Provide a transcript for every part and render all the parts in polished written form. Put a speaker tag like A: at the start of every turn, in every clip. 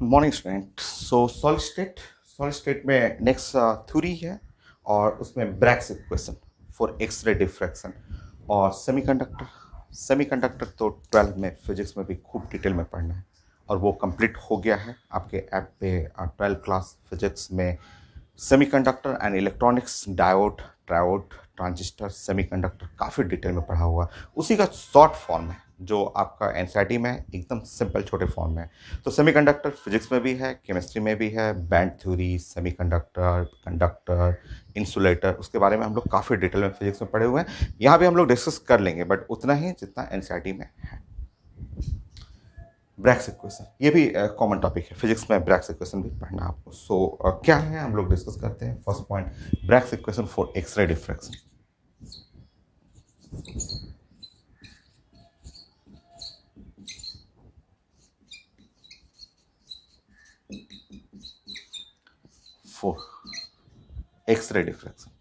A: Morning student. Solid state में next theory है और उसमें Bragg's equation for X ray diffraction और सेमीकंडक्टर तो 12 में फिजिक्स में भी खूब डिटेल में पढ़ना है और वो कंप्लीट हो गया है आपके ऐप पे। 12 क्लास फिजिक्स में semiconductor and electronics, diode, triode, transistor, semiconductor काफ़ी डिटेल में पढ़ा हुआ है। उसी का शॉर्ट फॉर्म है जो आपका एनसीईआरटी में है, एकदम सिंपल छोटे फॉर्म में है। तो सेमीकंडक्टर फिजिक्स में भी है, केमिस्ट्री में भी है, band theory, semiconductor, conductor, insulator, उसके बारे में हम लोग काफ़ी डिटेल में फिजिक्स में पढ़े हुए हैं। यहाँ भी हम लोग डिस्कस कर लेंगे बट उतना ही जितना एनसीईआरटी में है। ब्रैग्स इक्वेशन ये भी कॉमन टॉपिक है फिजिक्स में, ब्रैग्स इक्वेशन भी पढ़ना आपको। क्या है हम लोग डिस्कस करते हैं। First point, Bragg's equation for X ray diffraction. For X ray diffraction,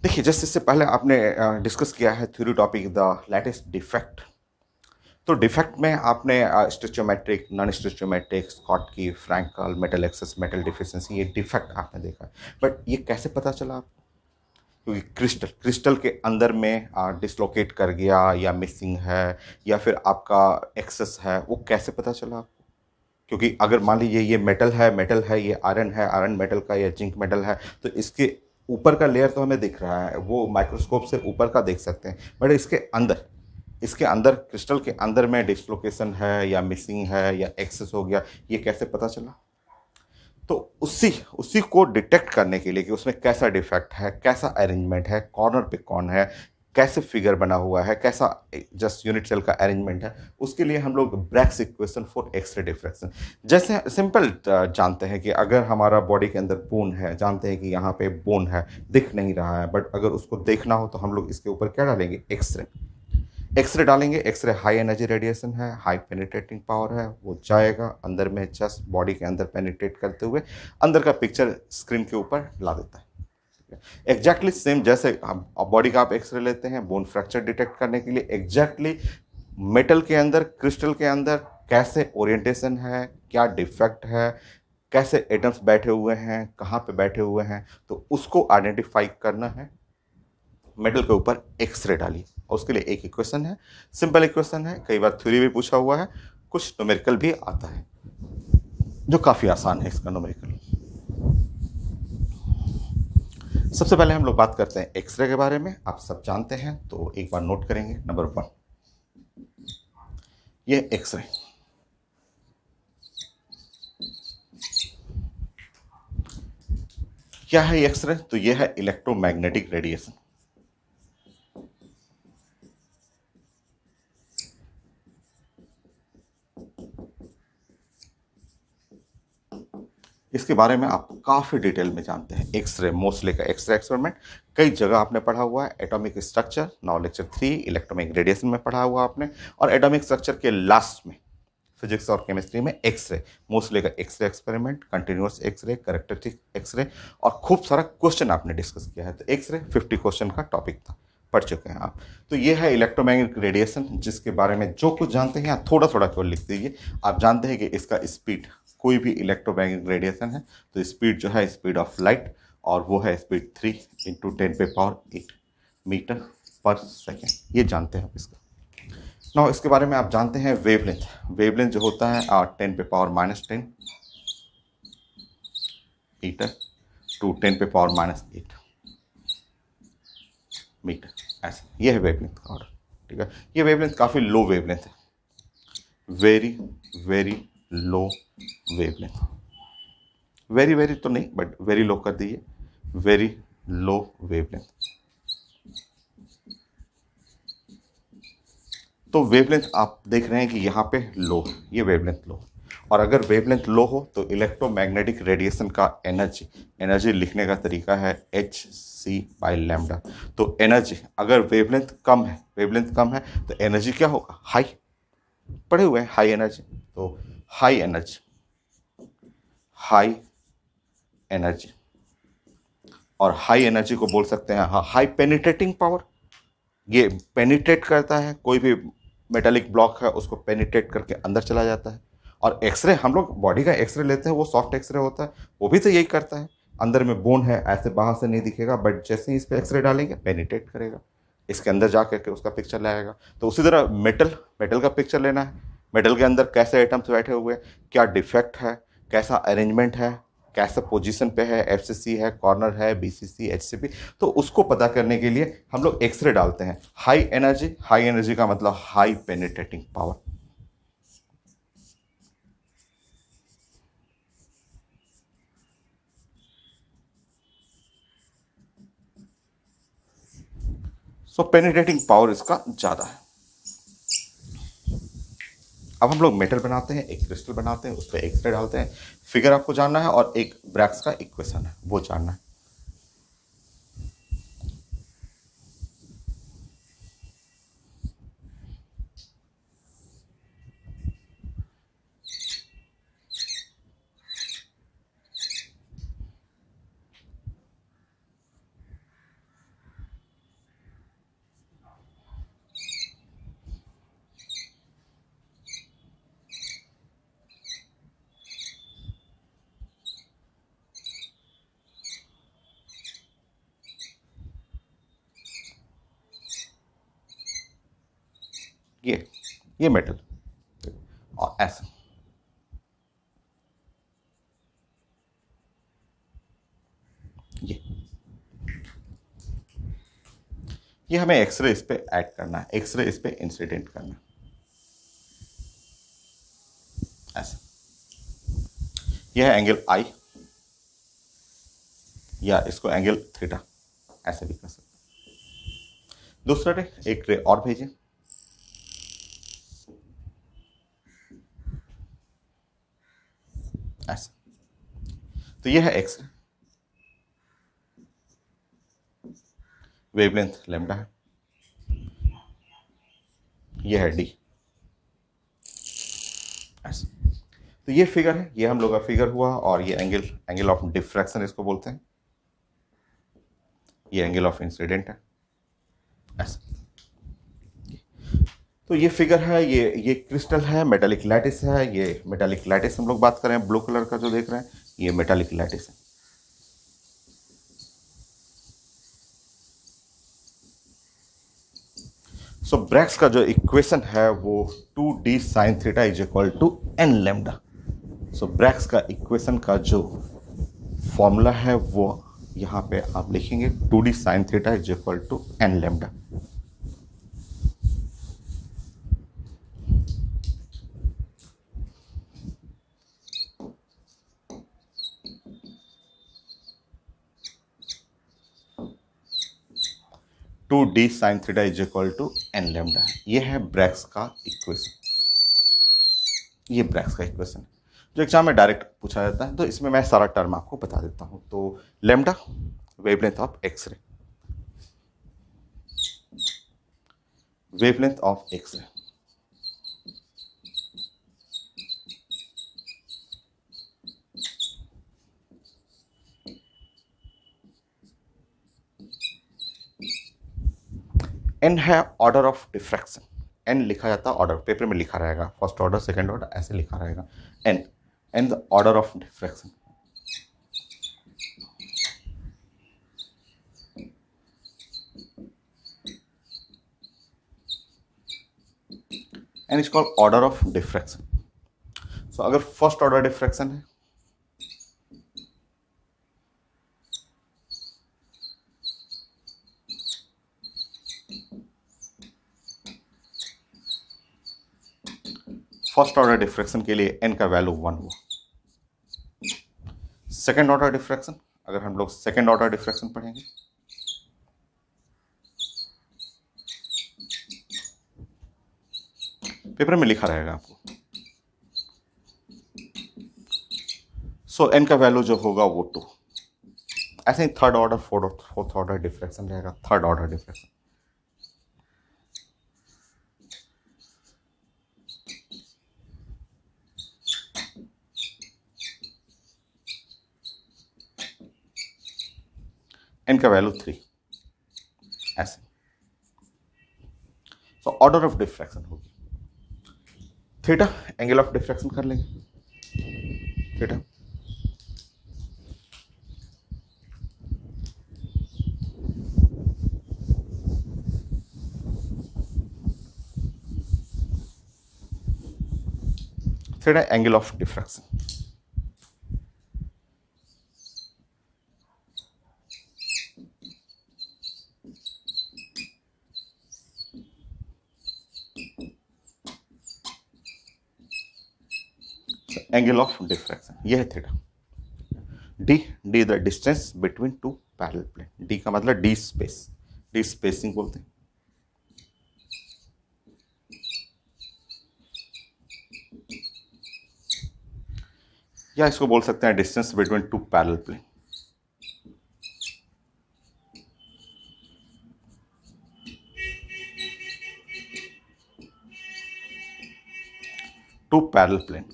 A: देखिए जैसे इससे पहले आपने डिस्कस किया है theory topic the lattice defect. तो डिफेक्ट में आपने stoichiometric, non stoichiometric, Schottky, Frenkel, metal excess, metal deficiency, ये डिफेक्ट आपने देखा। बट ये कैसे पता चला आपको? क्योंकि क्रिस्टल के अंदर में डिसलोकेट कर गया या मिसिंग है या फिर आपका एक्सेस है, वो कैसे पता चला आपको? क्योंकि अगर मान लीजिए ये मेटल है, ये आयरन मेटल का या जिंक मेटल है, तो इसके ऊपर का लेयर तो हमें दिख रहा है, वो माइक्रोस्कोप से ऊपर का देख सकते हैं। बट इसके अंदर क्रिस्टल के अंदर में डिसलोकेशन है या मिसिंग है या एक्सेस हो गया, ये कैसे पता चला? तो उसी उसी को डिटेक्ट करने के लिए कि उसमें कैसा डिफेक्ट है, कैसा अरेंजमेंट है, कॉर्नर पे कौन है, कैसे फिगर बना हुआ है, कैसा जस्ट यूनिट सेल का अरेंजमेंट है, उसके लिए हम लोग Bragg's equation for X ray diffraction. जैसे सिंपल जानते हैं कि अगर हमारा बॉडी के अंदर बोन है, जानते हैं कि यहाँ पे बोन है, दिख नहीं रहा है, बट अगर उसको देखना हो तो हम लोग इसके ऊपर क्या डालेंगे? एक्सरे डालेंगे। एक्सरे हाई एनर्जी रेडिएशन है, हाई पेनिट्रेटिंग पावर है, वो जाएगा अंदर में, जस्ट बॉडी के अंदर पेनिट्रेट करते हुए अंदर का पिक्चर स्क्रीन के ऊपर ला देता है। एग्जैक्टली सेम जैसे बॉडी का आप एक्सरे लेते हैं बोन फ्रैक्चर डिटेक्ट करने के लिए, एग्जैक्टली मेटल के अंदर, क्रिस्टल के अंदर कैसे ओरिएंटेशन है, क्या डिफेक्ट है, कैसे एटम्स बैठे हुए हैं, कहाँ पे बैठे हुए हैं, तो उसको आइडेंटिफाई करना है। मेटल के ऊपर एक्सरे डालिए और उसके लिए एक इक्वेशन है, सिंपल इक्वेशन है, कई बार थ्योरी भी पूछा हुआ है, कुछ न्यूमेरिकल भी आता है जो काफ़ी आसान है इसका न्यूमेरिकल। सबसे पहले हम लोग बात करते हैं एक्सरे के बारे में। आप सब जानते हैं तो एक बार नोट करेंगे। नंबर 1, ये एक्सरे। क्या है एक्सरे? तो यह है इलेक्ट्रोमैग्नेटिक रेडिएशन। इसके बारे में आप काफ़ी डिटेल में जानते हैं। एक्सरे, मोस्टली का एक्सरे एक्सपेरिमेंट कई जगह आपने पढ़ा हुआ है। Atomic structure now lecture 3, electromagnetic radiation में पढ़ा हुआ आपने, और एटॉमिक स्ट्रक्चर के लास्ट में फिजिक्स और केमिस्ट्री में एक्सरे, मोस्टली का X-ray experiment, continuous X-ray, characteristic X-ray, और खूब सारा क्वेश्चन आपने डिस्कस किया है। तो एक्सरे 50 क्वेश्चन का टॉपिक था, पढ़ चुके हैं आप। तो ये है इलेक्ट्रोमैग्नेटिक रेडिएशन, जिसके बारे में जो कुछ जानते हैं यहाँ थोड़ा थोड़ा केवल लिख दीजिए। आप जानते हैं कि इसका स्पीड, कोई भी इलेक्ट्रोमैग्नेटिक रेडिएशन है तो स्पीड जो है स्पीड ऑफ लाइट, और वो है स्पीड 3 × 10⁸ मीटर पर सेकेंड। ये जानते हैं आप इसका। नाउ इसके बारे में आप जानते हैं वेवलेंथ। वेवलेंथ जो होता है 10⁻⁻10 मीटर टू 10⁻⁸ मीटर, ऐसे ये है वेवलेंथ का ऑर्डर। ठीक है, ये वेवलेंथ काफ़ी लो वेवलेंथ है, very very low wavelength. Very very तो नहीं बट वेरी लो कर दीजिए, वेरी लो वेवलेंथ। तो वेवलेंथ आप देख रहे हैं कि यहाँ पे लो है, ये वेवलेंथ लो। और अगर वेवलेंथ लो हो तो इलेक्ट्रोमैग्नेटिक रेडिएशन का एनर्जी लिखने का तरीका है hc/λ। तो एनर्जी, अगर वेवलेंथ कम है तो एनर्जी क्या होगा? हाई। पढ़े हुए हैं हाई एनर्जी। तो हाई एनर्जी हाई एनर्जी, और हाई एनर्जी को बोल सकते हैं हाई पेनिट्रेटिंग पावर। ये पेनिट्रेट करता है, कोई भी मेटालिक ब्लॉक है उसको पेनिट्रेट करके अंदर चला जाता है। और एक्सरे, हम लोग बॉडी का एक्सरे लेते हैं, वो सॉफ्ट एक्सरे होता है, वो भी तो यही करता है। अंदर में बोन है, ऐसे बाहर से नहीं दिखेगा, बट जैसे ही इस पर एक्सरे डालेंगे पेनिट्रेट करेगा, इसके अंदर जा करके उसका पिक्चर लाएगा। तो उसी तरह मेटल, मेटल का पिक्चर लेना है, मेटल के अंदर कैसे एटम्स बैठे हुए हैं, क्या डिफेक्ट है, कैसा अरेंजमेंट है, कैसा पोजीशन पे है, एफसीसी है, कॉर्नर है, बीसीसी, एचसीपी, तो उसको पता करने के लिए हम लोग एक्सरे डालते हैं। हाई एनर्जी, हाई एनर्जी का मतलब हाई पेनिट्रेटिंग पावर। सो पेनिट्रेटिंग पावर इसका ज्यादा है। अब हम लोग मेटल बनाते हैं, एक क्रिस्टल बनाते हैं, उस पर एक्सरे डालते हैं। फिगर आपको जानना है और एक ब्रैग्स का इक्वेशन है वो जानना है। ये ये मेटल, और ऐसा ये ये हमें एक्सरे इस पे ऐड करना है, एक्सरे इस पे इंसिडेंट करना है, ऐसा। यह है एंगल आई, या इसको एंगल थीटा ऐसे भी कर सकते हैं। दूसरा रे, एक रे और भेजें, ऐसा। तो यह है एक्स रे, वेवलेंथ लेमडा है, यह है डी, ऐसा। तो ये फिगर है, ये हम लोग का फिगर हुआ, और ये एंगल, एंगल ऑफ डिफ्रैक्शन इसको बोलते हैं, ये एंगल ऑफ इंसिडेंट है, ऐसा। तो ये फिगर है, ये क्रिस्टल है, मेटालिक लैटिस है, ये मेटालिक लैटिस हम लोग बात कर रहे हैं, ब्लू कलर का जो देख रहे हैं ये मेटालिक लैटिस है। सो ब्रैग्स का जो इक्वेशन है वो 2d sine theta is equal to n lambda. So Bragg's का इक्वेशन का जो फॉर्मूला है वो यहाँ पे आप लिखेंगे 2d sine theta is equal to n lambda. 2d sine theta is equal to n lambda, ये है ब्रैग्स का इक्वेशन, ये ब्रैग्स का इक्वेशन है जो एग्जाम में डायरेक्ट पूछा जाता है। तो इसमें मैं सारा टर्म आपको बता देता हूँ। तो lambda, wavelength of X-ray, wavelength of X-ray, n है ऑर्डर ऑफ डिफ्रैक्शन, एन लिखा जाता है ऑर्डर, पेपर में लिखा रहेगा फर्स्ट ऑर्डर सेकंड ऑर्डर ऐसे लिखा रहेगा, n, n the order of diffraction. N is called order of diffraction. So अगर फर्स्ट ऑर्डर डिफ्रैक्शन है, फर्स्ट ऑर्डर डिफ्रैक्शन के लिए एन का वैल्यू 1 हुआ। सेकंड ऑर्डर डिफ्रैक्शन, अगर हम लोग सेकंड ऑर्डर डिफ्रैक्शन पढ़ेंगे, पेपर में लिखा रहेगा आपको। सो एन का वैल्यू जो होगा वो 2। ऐसे ही third order, fourth order diffraction रहेगा, थर्ड ऑर्डर डिफ्रैक्शन। एन का वैल्यू 3 ऐसे। तो ऑर्डर ऑफ डिफ्रैक्शन होगी थीटा, एंगल ऑफ डिफ्रैक्शन कर लेंगे theta. Theta angle of diffraction. Angle of diffraction ये है theta. D, d the distance between two parallel plane. D का मतलब डी स्पेस, डी स्पेसिंग बोलते हैं। या इसको बोल सकते हैं distance between two parallel plane. Two parallel plane,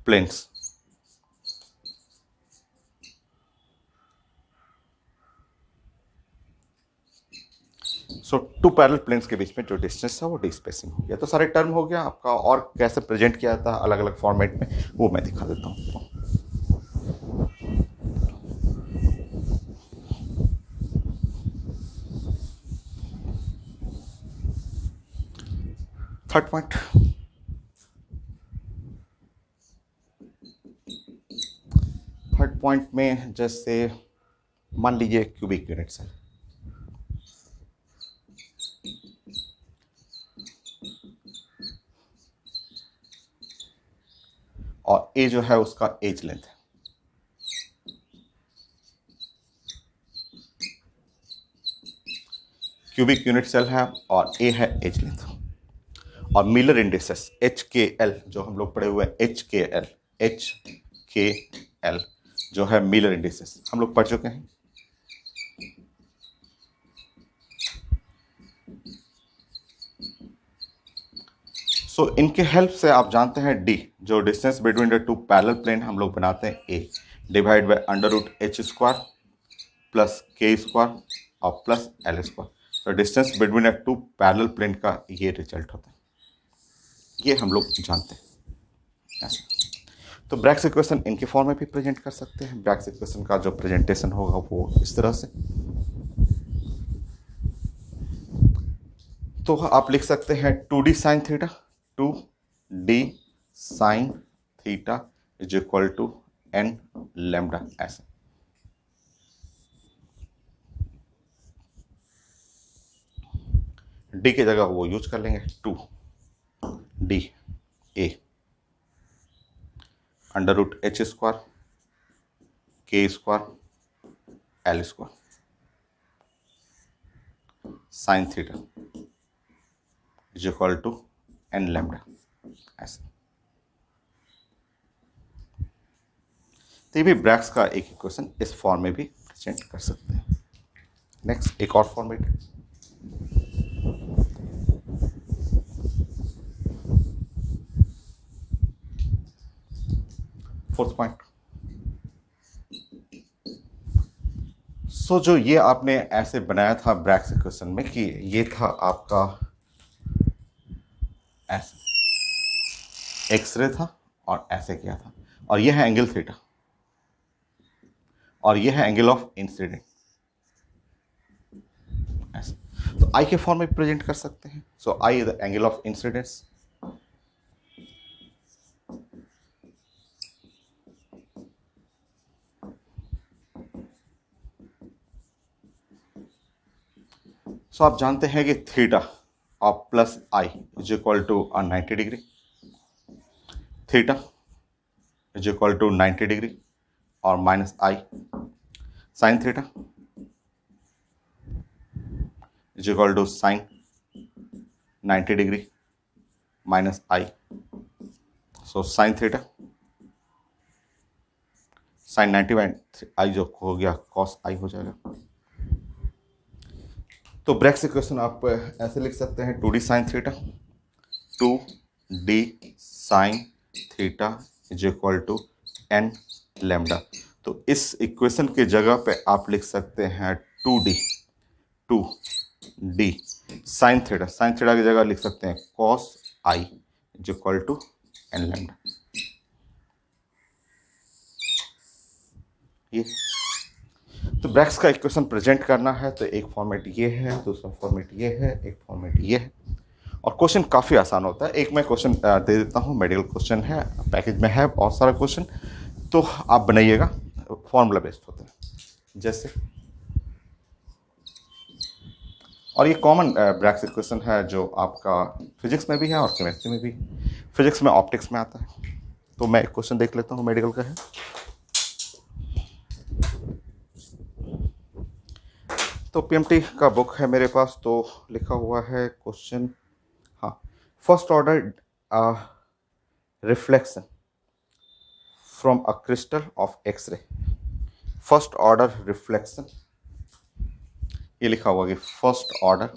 A: planes. So two parallel planes के बीच में जो डिस्टेंस है वो डी स्पेसिंग हो गया। तो सारे टर्म हो गया आपका, और कैसे प्रेजेंट किया था अलग अलग फॉर्मेट में वो मैं दिखा देता हूँ। थर्ड पॉइंट, थर्ड पॉइंट में जैसे मान लीजिए क्यूबिक यूनिट्स है, और ए जो है उसका एज लेंथ है। क्यूबिक यूनिट सेल है और ए है एज लेंथ। और मिलर इंडिसेस HKL जो हम लोग पढ़े हुए हैं, HKL जो है मिलर इंडिसेस हम लोग पढ़ चुके हैं। सो इनके हेल्प से आप जानते हैं डी, जो distance between the two parallel plane हम लोग बनाते हैं ए divide by √h² plus k² और प्लस l²। तो distance between the two parallel plane का ये रिजल्ट होता है, ये हम लोग जानते हैं ऐसे। तो ब्रैग्स इक्वेशन इनके फॉर्म में भी प्रेजेंट कर सकते हैं। ब्रैग्स इक्वेशन का जो प्रेजेंटेशन होगा वो इस तरह से। तो आप लिख सकते हैं 2d sine theta, 2d sine theta is equal to n lambda ऐसे। d की जगह वो यूज कर लेंगे 2d a √h² k² l² sine theta is equal to n lambda ऐसे। तो ये भी ब्रैग्स का एक इक्वेशन इस फॉर्म में भी प्रेजेंट कर सकते हैं। नेक्स्ट एक और फॉर्मेट, फोर्थ पॉइंट। सो जो ये आपने ऐसे बनाया था ब्रैग्स इक्वेशन में कि ये था आपका ऐसे एक्सरे था और ऐसे किया था, और ये है एंगल थीटा और ये है एंगल ऑफ इंसिडेंट ऐसे। तो आई के फॉर्म में प्रेजेंट कर सकते हैं। So I is the angle of incidence so आप जानते हैं कि थीटा और plus I is equal to 90 degree, theta is equal to 90 degree और minus I sine theta is equal to sine 90 degree minus I. So sine theta sine 90 minus I जो हो गया cos आई हो जाएगा। तो ब्रैग्स इक्वेशन आप ऐसे लिख सकते हैं 2d sine theta, 2d sine theta is equal to n lambda. तो इस इक्वेशन के जगह पे आप लिख सकते हैं 2d साइन थीटा की जगह लिख सकते हैं cos I is equal to n lambda. ये तो ब्रैक्स का इक्वेशन प्रेजेंट करना है तो एक फॉर्मेट ये है, दूसरा फॉर्मेट ये है, एक फॉर्मेट ये है। और क्वेश्चन काफ़ी आसान होता है। एक मैं क्वेश्चन दे देता हूँ, मेडिकल क्वेश्चन है, पैकेज में है बहुत सारा क्वेश्चन, तो आप बनाइएगा, फॉर्मूला बेस्ड होते हैं जैसे। और ये कॉमन ब्रैक्स इक्वेशन है जो आपका फिजिक्स में भी है और केमिस्ट्री में भी। फिजिक्स में ऑप्टिक्स में आता है। तो मैं एक क्वेश्चन देख लेता हूँ, मेडिकल का है। तो पीएमटी का बुक है मेरे पास, तो लिखा हुआ है क्वेश्चन, हाँ, first order reflection from a crystal of X-ray. First order reflection, ये लिखा हुआ कि फर्स्ट ऑर्डर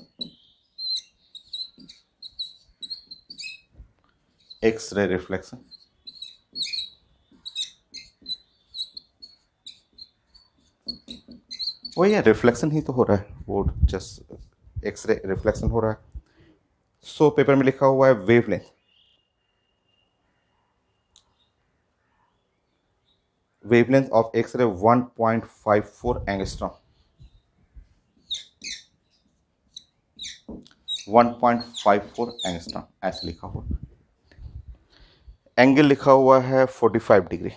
A: एक्सरे रिफ्लेक्शन वही है, रिफ्लेक्शन ही तो हो रहा है, वो जस्ट एक्सरे रिफ्लेक्शन हो रहा है। सो पेपर में लिखा हुआ है wavelength, wavelength of X-ray 1.54 angstrom, 1.54 angstrom ऐसे लिखा हुआ। एंगल लिखा हुआ है 45 डिग्री,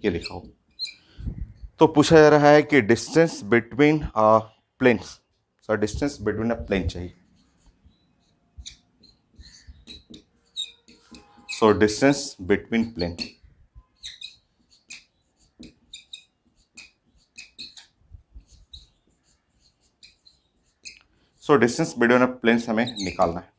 A: ये लिखा हुआ। तो पूछा जा रहा है कि distance between planes, sir distance between a plane चाहिए। So distance between plane, so distance between planes हमें निकालना है,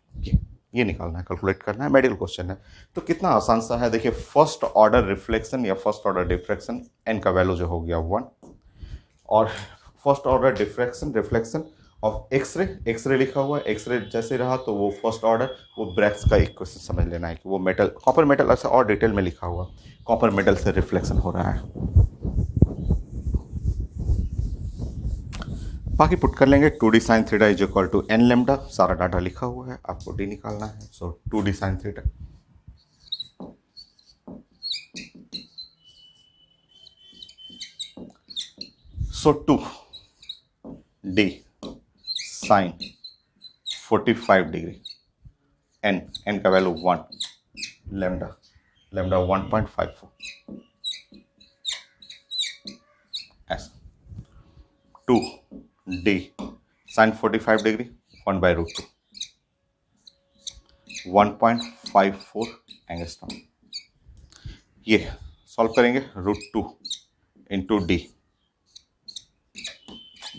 A: ये निकालना है, कैलकुलेट करना है, मेडिकल क्वेश्चन है। तो कितना आसान सा है, देखिए फर्स्ट ऑर्डर रिफ्लेक्शन या फर्स्ट ऑर्डर डिफ्रैक्शन, एन का वैल्यू जो हो गया 1, और first order diffraction reflection of X-ray, X-ray लिखा हुआ है, एक्सरे जैसे रहा तो वो फर्स्ट ऑर्डर, वो ब्रैक्स का एक क्वेश्चन समझ लेना है कि वो मेटल, कॉपर मेटल, ऐसा और डिटेल में लिखा हुआ, कॉपर मेटल से रिफ्लेक्शन हो रहा है। बाकी पुट कर लेंगे 2d sine theta is equal to n lambda, सारा डाटा लिखा हुआ है, आपको डी निकालना है। So 2d sine theta, so 2d sine 45 degree, n का वैल्यू 1, लेमडा, लेमडा 1.54 ऐसा, 2d साइन 45 डिग्री 1/√2, 1.54 एंगस्ट्रॉम। ये सॉल्व करेंगे, √2 इंटू डी,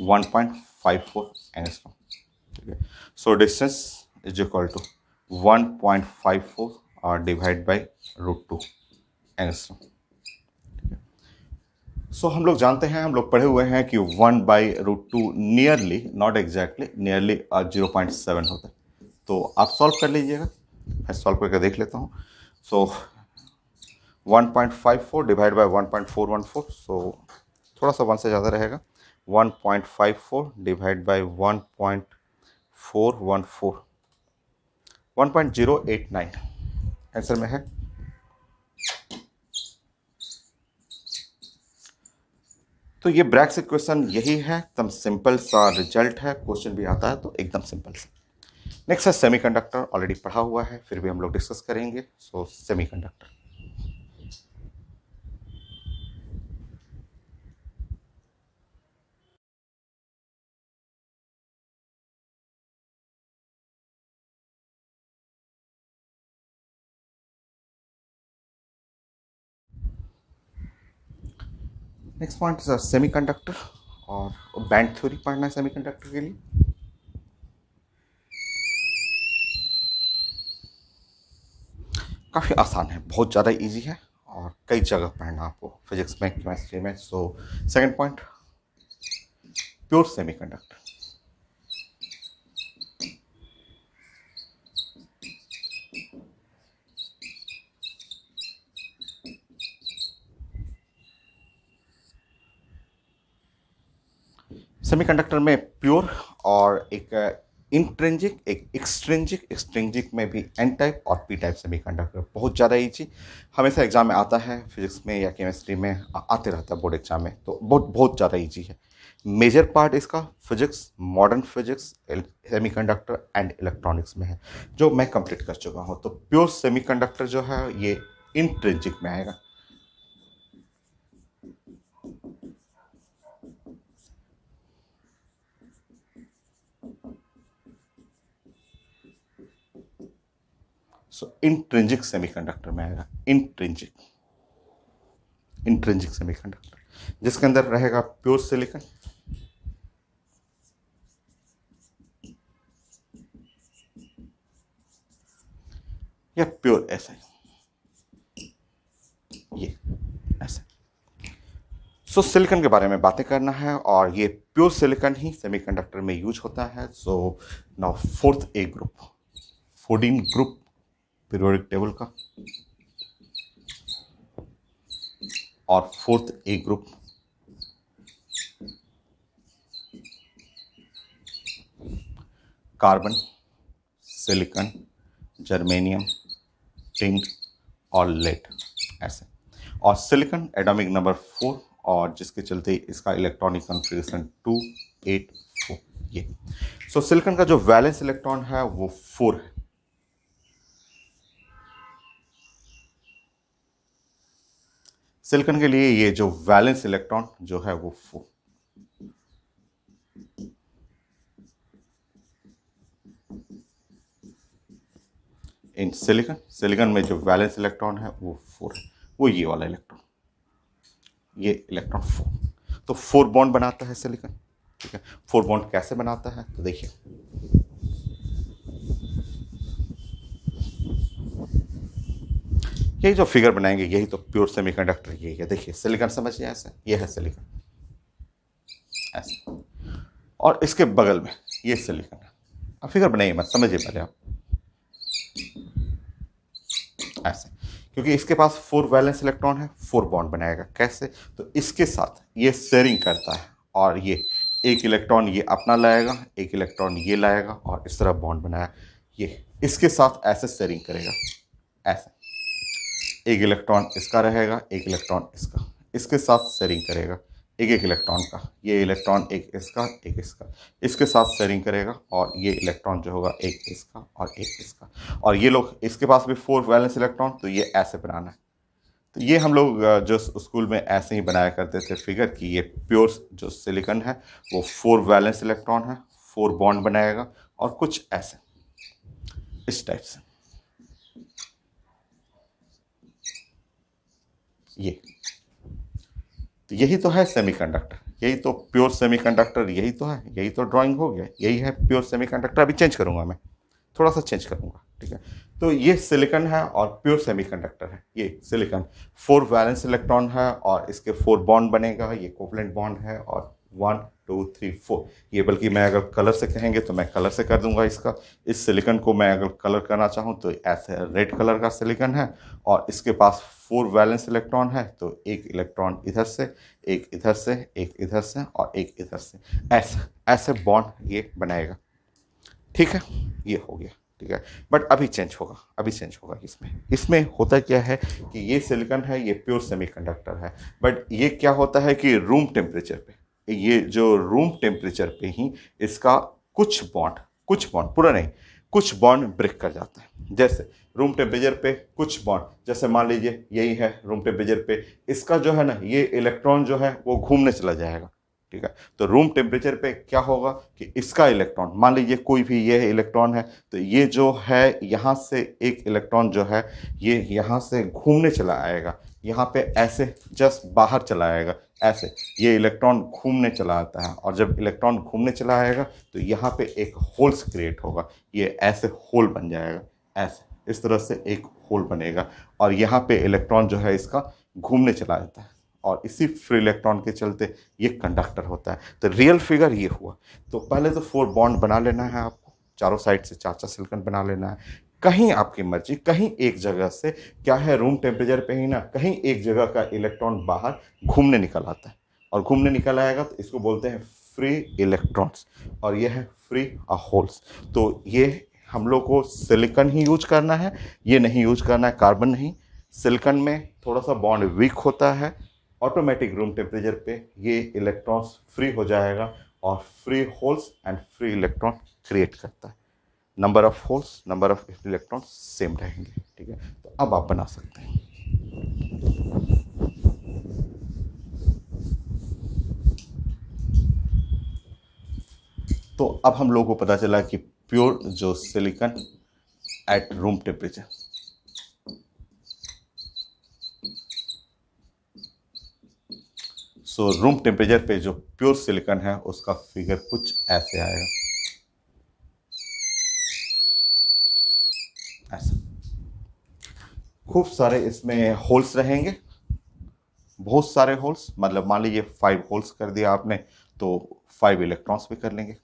A: 1.54 एंगस्ट्रॉम, ठीक है। So distance is equal to 1.54 divide by √2 angstrom. So हम लोग जानते हैं, हम लोग पढ़े हुए हैं कि 1/√2 नियरली, नॉट एग्जैक्टली, नियरली 0.7 होता है। तो आप सॉल्व कर लीजिएगा, मैं सॉल्व करके देख लेता हूँ। सो 1.54 डिवाइड बाई 1.414, सो थोड़ा सा 1 से ज़्यादा रहेगा, 1.54 डिवाइड बाई 1.414, 1.089 आंसर में है। तो ये ब्रैक्स इक्वेशन यही है, एकदम सिंपल सा रिजल्ट है, क्वेश्चन भी आता है तो एकदम सिंपल सा। नेक्स्ट है सेमीकंडक्टर, ऑलरेडी पढ़ा हुआ है, फिर भी हम लोग डिस्कस करेंगे। सो सेमीकंडक्टर, नेक्स्ट पॉइंट सेमीकंडक्टर, और बैंड थ्योरी पढ़ना है सेमीकंडक्टर के लिए। काफ़ी आसान है, बहुत ज़्यादा इजी है, और कई जगह पढ़ना आपको, फिजिक्स में, केमिस्ट्री में। So second point, pure semiconductor. Semiconductor में प्योर और एक इंट्रिंसिक, एक एक्सट्रिंसिक, एक्सट्रिंसिक में भी एन टाइप और पी टाइप सेमीकंडक्टर। बहुत ज़्यादा ईजी, हमेशा एग्जाम में आता है, फिजिक्स में या केमिस्ट्री में आते रहता है बोर्ड एग्जाम में, तो बहुत बहुत ज़्यादा ईजी है। मेजर पार्ट इसका physics, modern physics, semiconductor and electronics में है, जो मैं कंप्लीट कर चुका हूँ। तो प्योर सेमीकंडक्टर जो है ये इंट्रिंसिक में आएगा। सो इंट्रिंसिक सेमीकंडक्टर में आएगा, इंट्रिंसिक, इंट्रिंसिक सेमीकंडक्टर, जिसके अंदर रहेगा प्योर सिलिकॉन, या प्योर ऐसा ये ऐसा। सो सिलिकॉन के बारे में बातें करना है, और ये प्योर सिलिकॉन ही सेमीकंडक्टर में यूज होता है। So now fourth A group, 14 group periodic table का, और fourth A group carbon, silicon, germanium, tin और लेड ऐसे। और सिलिकॉन एटॉमिक नंबर 4, और जिसके चलते इसका इलेक्ट्रॉनिक कॉन्फ़िगरेशन 284 ये। सो सिलिकॉन का जो वैलेंस इलेक्ट्रॉन है वो 4 है। सिलिकॉन के लिए ये जो वैलेंस इलेक्ट्रॉन जो है वो 4। इन सिलिकॉन, सिलिकॉन में जो वैलेंस इलेक्ट्रॉन है वो 4 है, वो ये वाला इलेक्ट्रॉन, ये इलेक्ट्रॉन 4। तो 4 बॉन्ड बनाता है सिलिकॉन, ठीक है। 4 बॉन्ड कैसे बनाता है तो देखिए, यही जो फिगर बनाएंगे यही तो प्योर सेमीकंडक्टर यही है। देखिए सिलिकॉन समझिए ऐसे, ये है सिलिकॉन ऐसे, और इसके बगल में ये सिलिकॉन है। अब फिगर बनाइए मत, समझिए पहले आप ऐसे, क्योंकि इसके पास 4 वैलेंस इलेक्ट्रॉन है, 4 बॉन्ड बनाएगा। कैसे? तो इसके साथ ये शेयरिंग करता है, और ये एक इलेक्ट्रॉन ये अपना लाएगा, एक इलेक्ट्रॉन ये लाएगा, और इस तरह बॉन्ड बनाया, ये इसके साथ ऐसे शेयरिंग करेगा ऐसे। एक इलेक्ट्रॉन इसका रहेगा, एक इलेक्ट्रॉन इसका, इसके साथ शेयरिंग करेगा, एक एक इलेक्ट्रॉन का, ये इलेक्ट्रॉन एक इसका, एक इसका, इसके साथ शेयरिंग करेगा, और ये इलेक्ट्रॉन जो होगा एक इसका और एक इसका। और ये लोग, इसके पास भी 4 वैलेंस इलेक्ट्रॉन, तो ये ऐसे बनाना है। तो ये हम लोग जो स्कूल में ऐसे ही बनाया करते थे फिगर कि ये प्योर जो सिलिकॉन है वो 4 वैलेंस इलेक्ट्रॉन है, 4 बॉन्ड बनाएगा, और कुछ ऐसे इस टाइप से ये। तो यही तो है सेमीकंडक्टर, यही तो प्योर सेमीकंडक्टर, यही तो है, यही तो ड्राइंग हो गया, यही है प्योर सेमीकंडक्टर। अभी चेंज करूंगा मैं, थोड़ा सा चेंज करूंगा, ठीक है। तो ये सिलिकॉन है और प्योर सेमीकंडक्टर है। ये सिलिकॉन 4 वैलेंस इलेक्ट्रॉन है, और इसके 4 बॉन्ड बनेगा, ये कोवलेंट बॉन्ड है, और 1 2 3 4 ये, बल्कि मैं अगर कलर से कहेंगे तो मैं कलर से कर दूंगा इसका। इस सिलिकॉन को मैं अगर कलर करना चाहूँ तो ऐसे रेड कलर का सिलिकॉन है, और इसके पास 4 वैलेंस इलेक्ट्रॉन है, तो एक इलेक्ट्रॉन इधर से, एक इधर से, एक इधर से, और एक इधर से, ऐसे ऐसे बॉन्ड ये बनाएगा, ठीक है। ये हो गया, ठीक है। बट अभी चेंज होगा, अभी चेंज होगा इसमें। इसमें होता क्या है कि ये सिलिकॉन है, ये प्योर सेमीकंडक्टर है, बट ये क्या होता है कि रूम टेम्परेचर पे, ये जो रूम टेम्परेचर पे ही इसका कुछ बॉन्ड पूरा नहीं, कुछ बॉन्ड ब्रेक कर जाता है। जैसे रूम टेम्परेचर पे कुछ बॉन्ड, जैसे मान लीजिए यही है रूम टेम्परेचर पे, इसका जो है ना ये इलेक्ट्रॉन जो है वो घूमने चला जाएगा, ठीक है। तो रूम टेम्परेचर पे क्या होगा कि इसका इलेक्ट्रॉन, मान लीजिए कोई भी ये इलेक्ट्रॉन है, तो ये जो है यहाँ से एक इलेक्ट्रॉन जो है ये यहाँ से घूमने चला आएगा, यहाँ पे ऐसे जस्ट बाहर चला आएगा ऐसे, ये इलेक्ट्रॉन घूमने चला आता है। और जब इलेक्ट्रॉन घूमने चला आएगा तो यहाँ पे एक होल्स क्रिएट होगा, ये ऐसे होल बन जाएगा, ऐसे इस तरह से एक होल बनेगा, और यहाँ पे इलेक्ट्रॉन जो है इसका घूमने चला जाता है, और इसी फ्री इलेक्ट्रॉन के चलते ये कंडक्टर होता है। तो रियल फिगर ये हुआ। तो पहले तो 4 बॉन्ड बना लेना है आपको, चारों साइड से 4 4 सिलिकॉन बना लेना है। कहीं आपकी मर्जी, कहीं एक जगह से क्या है, रूम टेम्परेचर पे ही ना, कहीं एक जगह का इलेक्ट्रॉन बाहर घूमने निकल आता है, और घूमने निकल आएगा तो इसको बोलते हैं फ्री इलेक्ट्रॉन्स और ये है फ्री होल्स। तो ये हम लोग को सिलिकॉन ही यूज करना है, ये नहीं यूज करना है कार्बन नहीं। सिलिकॉन में थोड़ा सा बॉन्ड वीक होता है, ऑटोमेटिक रूम टेम्परेचर पे ये इलेक्ट्रॉन्स फ्री हो जाएगा और free holes and free electron create करता है। Number of holes, number of electron same रहेंगे। ठीक है, तो अब आप बना सकते हैं। तो अब हम लोगों को पता चला कि प्योर जो सिलिकॉन एट रूम टेम्परेचर, सो रूम टेम्परेचर पे जो प्योर सिलिकॉन है उसका फिगर कुछ ऐसे आएगा, ऐसा। खूब सारे इसमें होल्स रहेंगे, बहुत सारे होल्स, मतलब मान लीजिए 5 होल्स कर दिया आपने तो 5 इलेक्ट्रॉन्स भी कर लेंगे।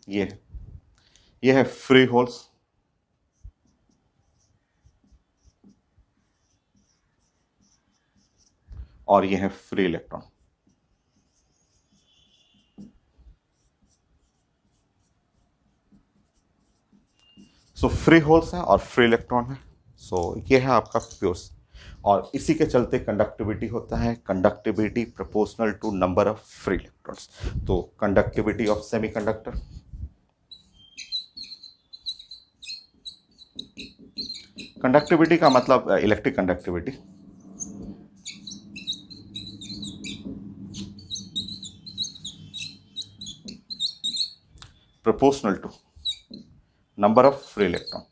A: ये है फ्री होल्स और ये है free electron. So free holes है और फ्री इलेक्ट्रॉन है। सो ये है आपका प्योर्स, और इसी के चलते कंडक्टिविटी होता है, conductivity proportional to number of free electrons. तो कंडक्टिविटी ऑफ सेमीकंडक्टर, कंडक्टिविटी का मतलब electric conductivity, proportional to number of free electron.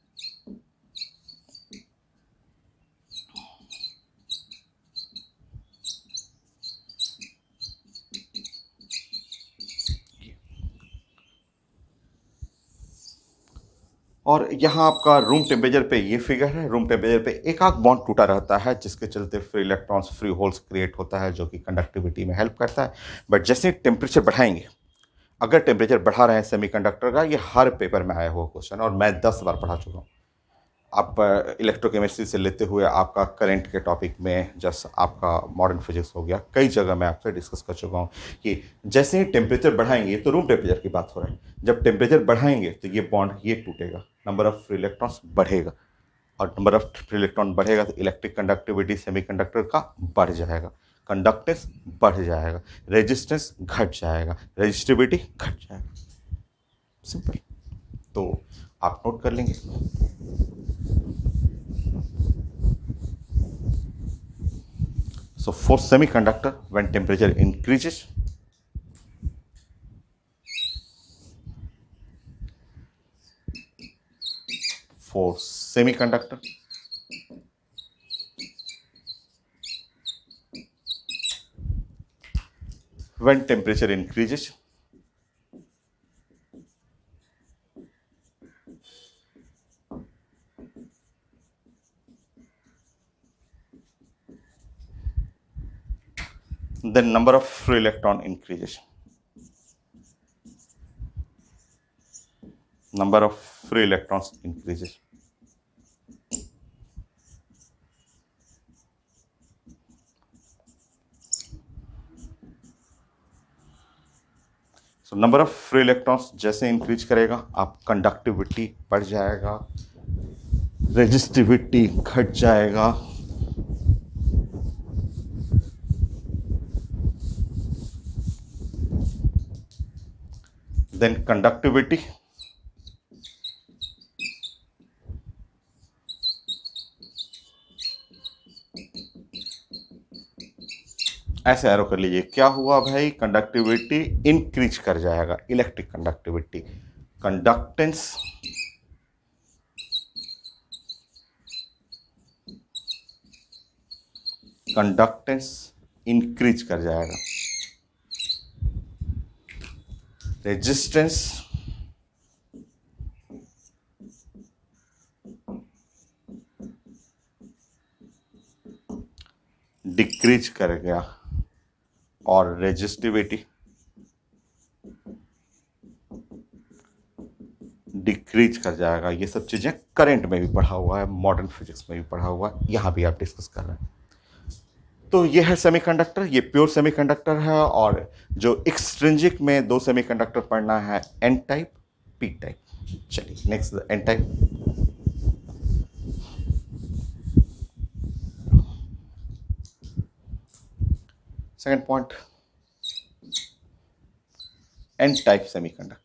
A: और यहाँ आपका रूम टेम्परेचर पे ये फिगर है। रूम टेम्परेचर पे एक आध बॉन्ड टूटा रहता है जिसके चलते free electrons, free holes create होता है जो कि कंडक्टिविटी में हेल्प करता है। बट जैसे टेम्परेचर बढ़ाएंगे, अगर टेम्परेचर बढ़ा रहे हैं सेमीकंडक्टर का, ये हर पेपर में आया हुआ क्वेश्चन और मैं 10 बार पढ़ा चुका हूँ। आप इलेक्ट्रोकेमिस्ट्री से लेते हुए आपका करंट के टॉपिक में, जस्ट आपका मॉडर्न फिजिक्स हो गया, कई जगह मैं आपसे डिस्कस कर चुका हूँ कि जैसे ही टेम्परेचर बढ़ाएंगे, तो रूम टेम्परेचर की बात हो रहा है, जब टेम्परेचर बढ़ाएंगे तो ये बॉन्ड ये टूटेगा, नंबर ऑफ फ्री इलेक्ट्रॉन्स बढ़ेगा, और नंबर ऑफ फ्री इलेक्ट्रॉन बढ़ेगा तो इलेक्ट्रिक कंडक्टिविटी सेमीकंडक्टर का बढ़ जाएगा, कंडक्टेंस बढ़ जाएगा, रेजिस्टेंस घट जाएगा, रेजिस्टिविटी घट जाएगा। सिंपल। तो आप नोट कर लेंगे। So for semiconductor, when temperature increases, for semiconductor, when temperature increases, then number of free electron increases. Number of free electrons increases. So number of free electrons जैसे increase करेगा, आप conductivity बढ़ जाएगा, resistivity घट जाएगा, then conductivity, ऐसे arrow कर लीजिए। क्या हुआ भाई? कंडक्टिविटी इंक्रीज कर जाएगा, इलेक्ट्रिक कंडक्टिविटी, कंडक्टेंस इंक्रीज कर जाएगा, रेजिस्टेंस डिक्रीज कर गया, और रेजिस्टिविटी डिक्रीज कर जाएगा। ये सब चीज़ें करंट में भी पढ़ा हुआ है, मॉडर्न फिजिक्स में भी पढ़ा हुआ है, यहाँ भी आप डिस्कस कर रहे हैं। तो ये है सेमीकंडक्टर, ये प्योर सेमीकंडक्टर है। और जो एक्सट्रिंजिक में दो सेमीकंडक्टर पढ़ना है, एन टाइप, पी टाइप। चलिए next, n type. Second point, n type semiconductor.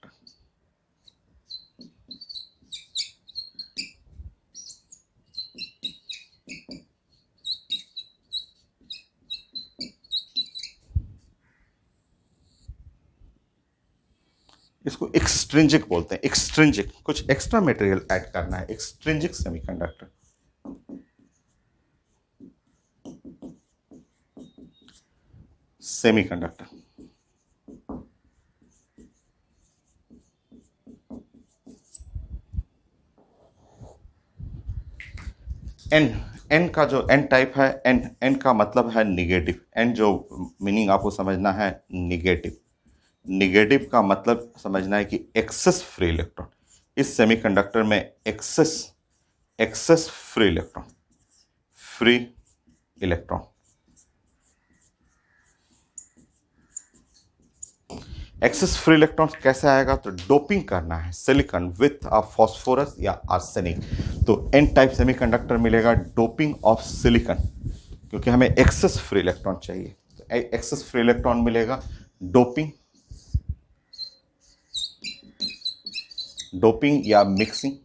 A: इसको एक्सट्रिंजिक बोलते हैं। एक्सट्रिंजिक, कुछ एक्स्ट्रा मटेरियल ऐड करना है, extrinsic semiconductor. Semiconductor n, n का जो एन टाइप है, एन, एन का मतलब है निगेटिव। एन जो मीनिंग आपको समझना है, निगेटिव। निगेटिव का मतलब समझना है कि एक्सेस फ्री इलेक्ट्रॉन। इस सेमीकंडक्टर में excess, excess free electron, free electron. Excess free electron कैसे आएगा? तो डोपिंग करना है silicon with a phosphorus or arsenic. तो एन टाइप सेमीकंडक्टर मिलेगा डोपिंग ऑफ सिलिकॉन, क्योंकि हमें एक्सेस फ्री इलेक्ट्रॉन चाहिए। तो एक्सेस फ्री इलेक्ट्रॉन मिलेगा डोपिंग, डोपिंग या mixing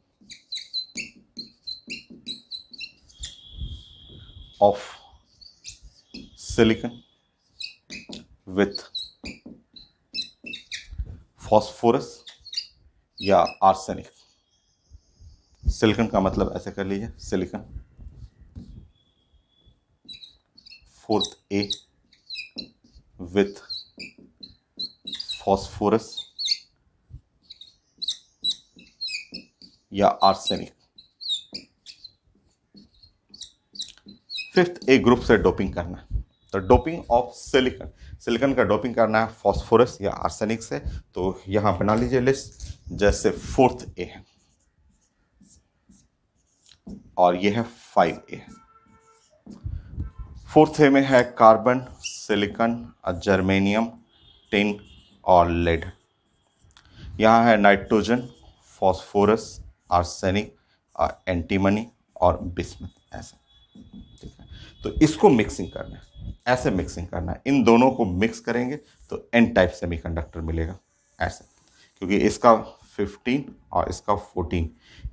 A: of silicon with phosphorus or arsenic. Silicon का मतलब ऐसे कर लीजिए, silicon, fourth A with phosphorus or arsenic. Fifth A group से डोपिंग करना है। तो डोपिंग ऑफ सिलिकॉन, सिलिकॉन का डोपिंग करना है फॉस्फोरस या आर्सेनिक से। तो यहां बना लीजिए लिस्ट, जैसे फोर्थ ए है और ये है 5A। फोर्थ ए में है कार्बन, सिलिकॉन, जर्मेनियम, टिन और लेड। यहाँ है नाइट्रोजन, फॉस्फोरस, आर्सेनिक, एंटीमनी और बिस्मथ, ऐसा। ठीक है, तो इसको मिक्सिंग करना है, ऐसे मिक्सिंग करना है। इन दोनों को मिक्स करेंगे तो एन टाइप सेमीकंडक्टर मिलेगा, ऐसे। क्योंकि इसका 15 और इसका 14,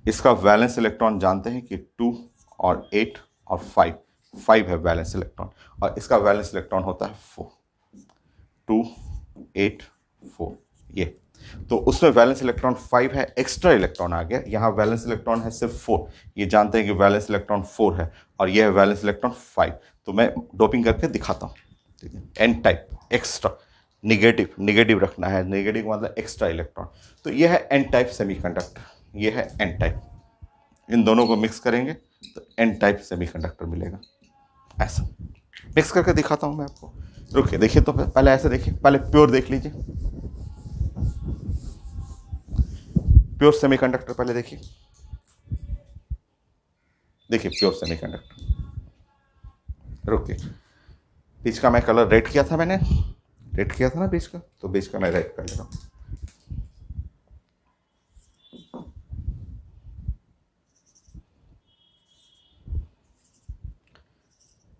A: इसका वैलेंस इलेक्ट्रॉन जानते हैं कि 2 और 8 और 5, 5 है वैलेंस इलेक्ट्रॉन, और इसका वैलेंस इलेक्ट्रॉन होता है 4, 2, 8, 4, ये। तो उसमें वैलेंस इलेक्ट्रॉन 5 है, एक्स्ट्रा इलेक्ट्रॉन आ गया। यहाँ वैलेंस इलेक्ट्रॉन है सिर्फ 4, ये जानते हैं कि वैलेंस इलेक्ट्रॉन 4 है, और यह है वैलेंस इलेक्ट्रॉन 5। तो मैं डोपिंग करके दिखाता हूँ, ठीक है। N type extra, negative, negative रखना है, निगेटिव मतलब एक्स्ट्रा इलेक्ट्रॉन। तो यह है एन टाइप सेमीकंडक्टर, यह है एन टाइप। इन दोनों को मिक्स करेंगे तो एन टाइप सेमीकंडक्टर मिलेगा, ऐसा। मिक्स करके दिखाता हूँ मैं आपको। रुकिए, देखिए, तो पहले ऐसे देखिए, पहले प्योर देख लीजिए, प्योर सेमीकंडक्टर पहले देखिए, देखिए प्योर सेमीकंडक्टर। रुकिए, बीच का मैं कलर रेड किया था, मैंने रेड किया था ना बीच का, तो बीच का मैं रेड कर ले रहा हूँ।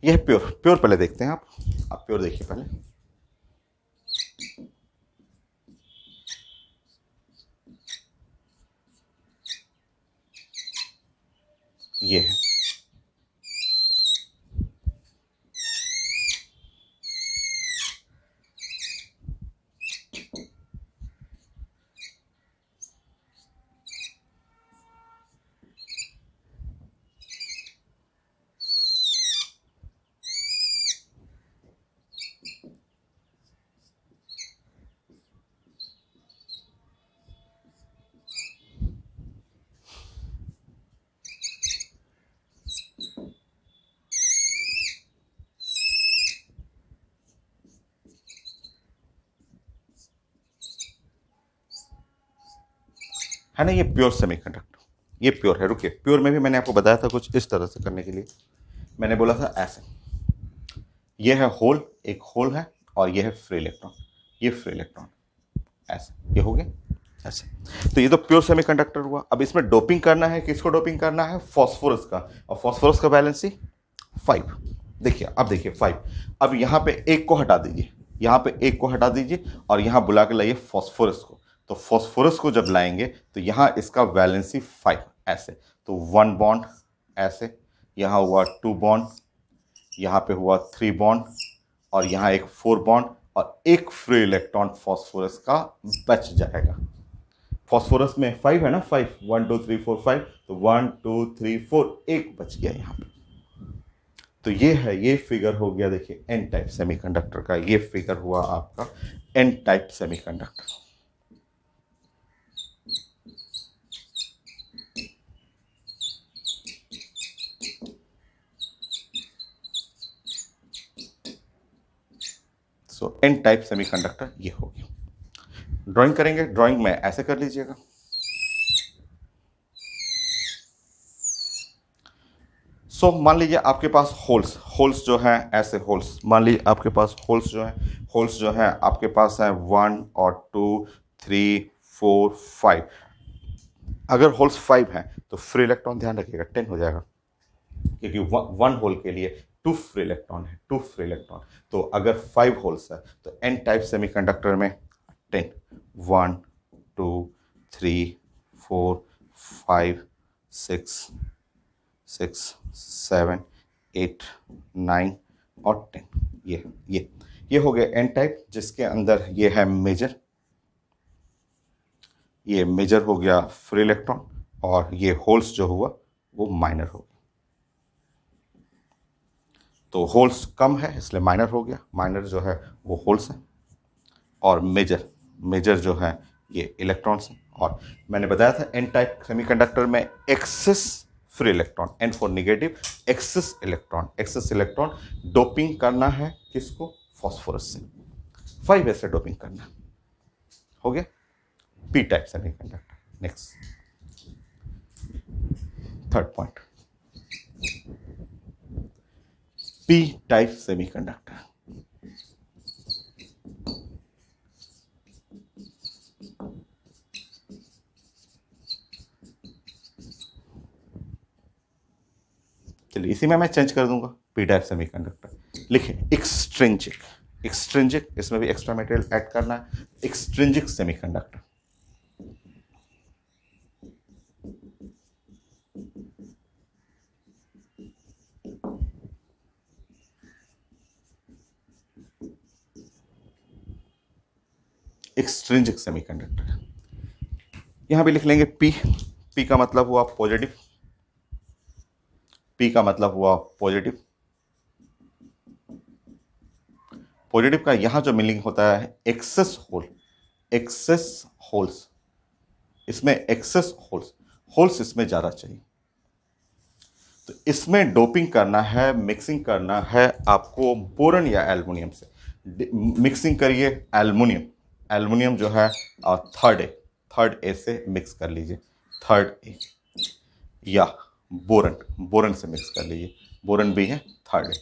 A: यह प्योर, प्योर पहले देखते हैं आप प्योर देखिए पहले। ये है, है ना, ये प्योर सेमीकंडक्टर, ये प्योर है। रुकिए, प्योर में भी मैंने आपको बताया था कुछ इस तरह से करने के लिए, मैंने बोला था ऐसे, ये है होल, एक होल है, और ये है फ्री इलेक्ट्रॉन, ये फ्री इलेक्ट्रॉन, ऐसे ये हो गया ऐसे। तो ये तो प्योर सेमीकंडक्टर हुआ। अब इसमें डोपिंग करना है, किसको डोपिंग करना है? फास्फोरस का, और फास्फोरस का वैलेंसी 5। देखिए अब देखिए 5, अब यहां पे एक को हटा दीजिए, यहां पे एक को हटा दीजिए और यहां बुला के लाइए फास्फोरस को। तो फास्फोरस को जब लाएंगे तो यहां इसका वैलेंसी 5 ऐसे, तो 1 बॉन्ड ऐसे, यहां हुआ 2 बॉन्ड, यहां पे हुआ 3 बॉन्ड, और यहां एक 4 बॉन्ड, और एक फ्री इलेक्ट्रॉन फास्फोरस का बच जाएगा। फास्फोरस में 5 है ना, 5, 1 2 3 4 5, तो 1 2 3 4 एक बच गया यहां पे। तो ये है, ये फिगर हो गया, देखिए एन टाइप सेमीकंडक्टर का, ये फिगर हुआ आपका एन टाइप सेमीकंडक्टर। सो एन टाइप सेमीकंडक्टर ये हो गया। ड्राइंग करेंगे, ड्राइंग में ऐसे कर लीजिएगा। मान लीजिए आपके पास होल्स, होल्स जो हैं ऐसे होल्स, मान लीजिए आपके पास होल्स जो हैं, होल्स जो हैं आपके पास हैं 1 और 2 3 4 5। अगर होल्स 5 हैं तो फ्री इलेक्ट्रॉन ध्यान रखिएगा 10 हो जाएगा, क्योंकि वन होल के लिए 2 फ्री इलेक्ट्रॉन है, 2 फ्री इलेक्ट्रॉन। तो अगर 5 होल्स है तो एन टाइप सेमीकंडक्टर में 10, 1 2 3 4 5 6 6 7 8 9 और 10। ये हो गया एन टाइप, जिसके अंदर ये है मेजर, ये मेजर हो गया फ्री इलेक्ट्रॉन, और ये होल्स जो हुआ वो माइनर हो गया। तो होल्स कम है इसलिए माइनर हो गया, माइनर जो है वो होल्स है, और मेजर, मेजर जो है ये इलेक्ट्रॉन्स हैं। और मैंने बताया था एन टाइप सेमीकंडक्टर में excess free electron, n for negative, excess electron, excess electron doping करना है किसको? फास्फोरस से। 5 ऐसे डोपिंग करना हो गया P type semiconductor. Next, third point, P type semiconductor. चलिए इसी में मैं चेंज कर दूंगा, पी टाइप सेमीकंडक्टर लिखिए एक्सट्रिंजिक, एक्सट्रिंजिक, इसमें भी एक्स्ट्रा मटेरियल ऐड करना है, एक्सट्रिंजिक सेमीकंडक्टर। एक्सट्रिंजिक सेमीकंडक्टर यहां भी लिख लेंगे पी, पी का मतलब हुआ पॉजिटिव, पी का मतलब हुआ पॉजिटिव। पॉजिटिव का यहां जो मीनिंग होता है एक्सेस होल, एक्सेस होल्स, इसमें एक्सेस होल्स, होल्स इसमें ज्यादा चाहिए। तो इसमें डोपिंग करना है, मिक्सिंग करना है आपको बोरन या एल्युमिनियम से। मिक्सिंग करिए एल्युमिनियम, एल्युमिनियम जो है थर्ड ए, थर्ड ए से मिक्स कर लीजिए, थर्ड ए, या बोरन, बोरन से मिक्स कर लीजिए, बोरन भी है थर्ड ए,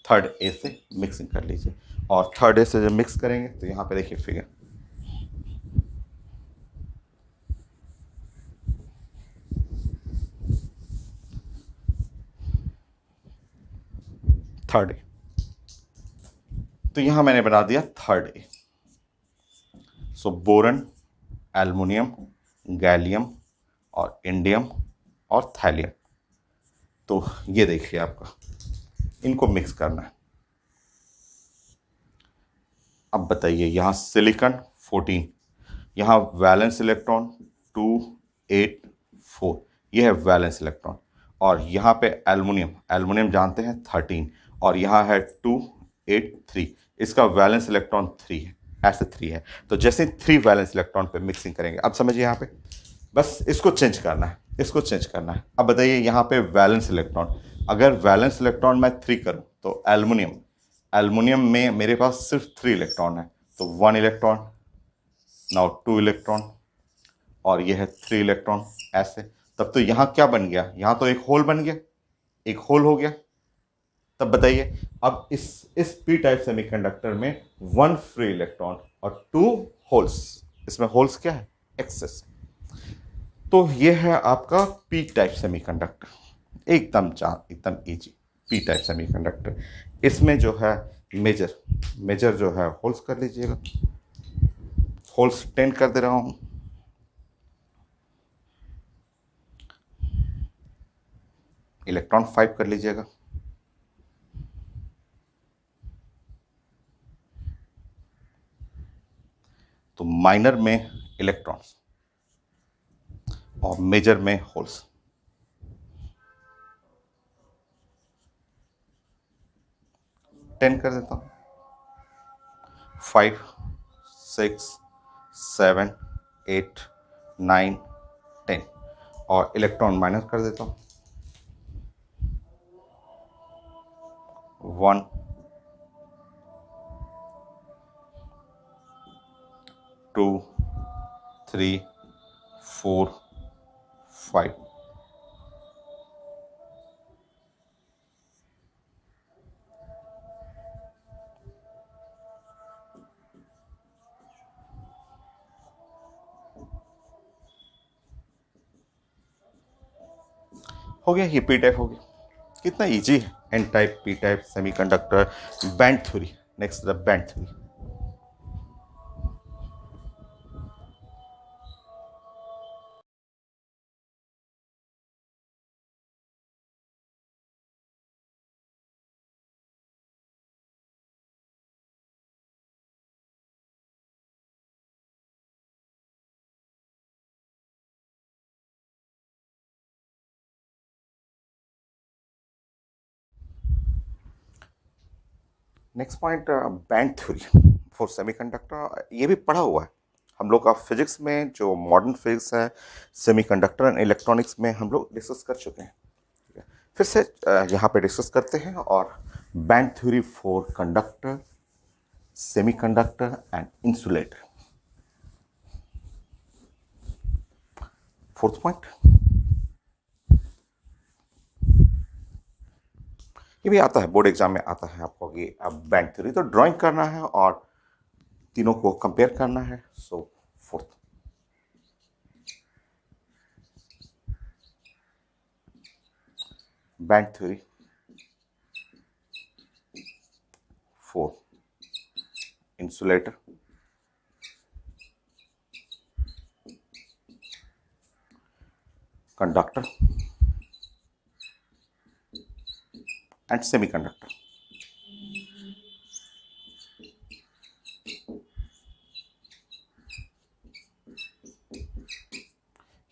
A: थर्ड ए से मिक्सिंग कर लीजिए। और थर्ड ए से जब मिक्स करेंगे तो यहाँ पे देखिए फिगर, थर्ड ए, तो यहां मैंने बना दिया third A. So boron, aluminium, gallium और इंडियम और थैलियम। तो ये देखिए आपका, इनको मिक्स करना है। अब बताइए यहां सिलिकॉन 14, यहां वैलेंस इलेक्ट्रॉन 2 8 4, ये है वैलेंस इलेक्ट्रॉन। और यहां पे एल्युमिनियम, एल्युमिनियम जानते हैं 13, और यहां है 2 8 3, इसका वैलेंस इलेक्ट्रॉन 3 है, ऐसे 3 है। तो जैसे 3 वैलेंस इलेक्ट्रॉन पे मिक्सिंग करेंगे, अब समझिए यहां पे बस इसको चेंज करना है, इसको चेंज करना है। अब बताइए यहाँ पे वैलेंस इलेक्ट्रॉन, अगर वैलेंस इलेक्ट्रॉन मैं 3 करूँ तो एल्युमिनियम, एल्युमिनियम में मेरे पास सिर्फ 3 इलेक्ट्रॉन है, तो 1 इलेक्ट्रॉन, नाउ 2 इलेक्ट्रॉन, और ये है 3 इलेक्ट्रॉन ऐसे। तब तो यहाँ क्या बन गया? यहाँ तो एक होल बन गया, एक होल हो गया। तब बताइए, अब इस पी टाइप सेमीकंडक्टर में 1 फ्री इलेक्ट्रॉन और 2 होल्स, इसमें होल्स क्या है, एक्सेस। तो ये है आपका पी टाइप सेमीकंडक्टर, एकदम इजी पी टाइप सेमीकंडक्टर। इसमें जो है मेजर मेजर जो है होल्स कर लीजिएगा, होल्स 10 कर दे रहा हूं। इलेक्ट्रॉन 5 कर लीजिएगा। तो माइनर में इलेक्ट्रॉन्स और मेजर में होल्स। टेन कर देता हूं, 5 6 7 8 9 10 और इलेक्ट्रॉन माइनस कर देता हूं, 1 2 3 4 5। हो गया, ये पी टाइप हो गया। कितना इजी है, n type, p type semiconductor, band theory. Next the band theory. Next point, band theory for semiconductor. ये भी पढ़ा हुआ है हम लोग का फिजिक्स में, जो मॉडर्न फिजिक्स है, सेमीकंडक्टर एंड इलेक्ट्रॉनिक्स में हम लोग डिस्कस कर चुके हैं। ठीक है, फिर से यहाँ पे डिस्कस करते हैं। और band theory for conductor, semiconductor and insulator. Fourth point, ये भी आता है बोर्ड एग्जाम में, आता है आपको कि अब बैंड थ्योरी तो ड्राइंग करना है और तीनों को कंपेयर करना है। So fourth, band theory for insulator, conductor and semiconductor.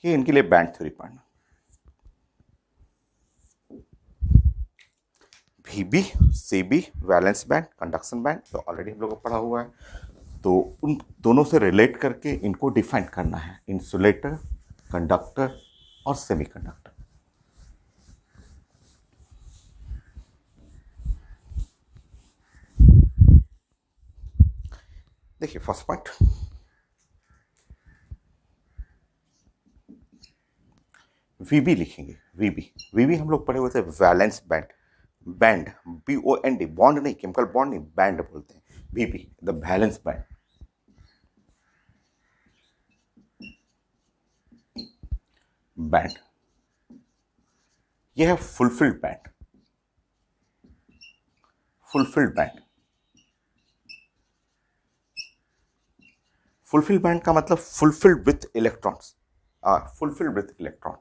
A: ये इनके लिए बैंड थ्योरी पढ़ना। VB, CB, valence band, conduction band, तो ऑलरेडी हम लोग को पढ़ा हुआ है। तो उन दोनों से रिलेट करके इनको डिफाइन करना है, इंसुलेटर, कंडक्टर और सेमीकंडक्टर। देखिए फर्स्ट पॉइंट, वीबी लिखेंगे। वीबी वीबी हम लोग पढ़े हुए थे, valence band. Band, BOND, bond नहीं, केमिकल बॉन्ड नहीं, बैंड बोलते हैं। वीबी द वैलेंस बैंड। बैंड, यह है fulfilled band. Fulfilled band, fulfilled band का मतलब fulfilled with electrons, fulfilled with electron.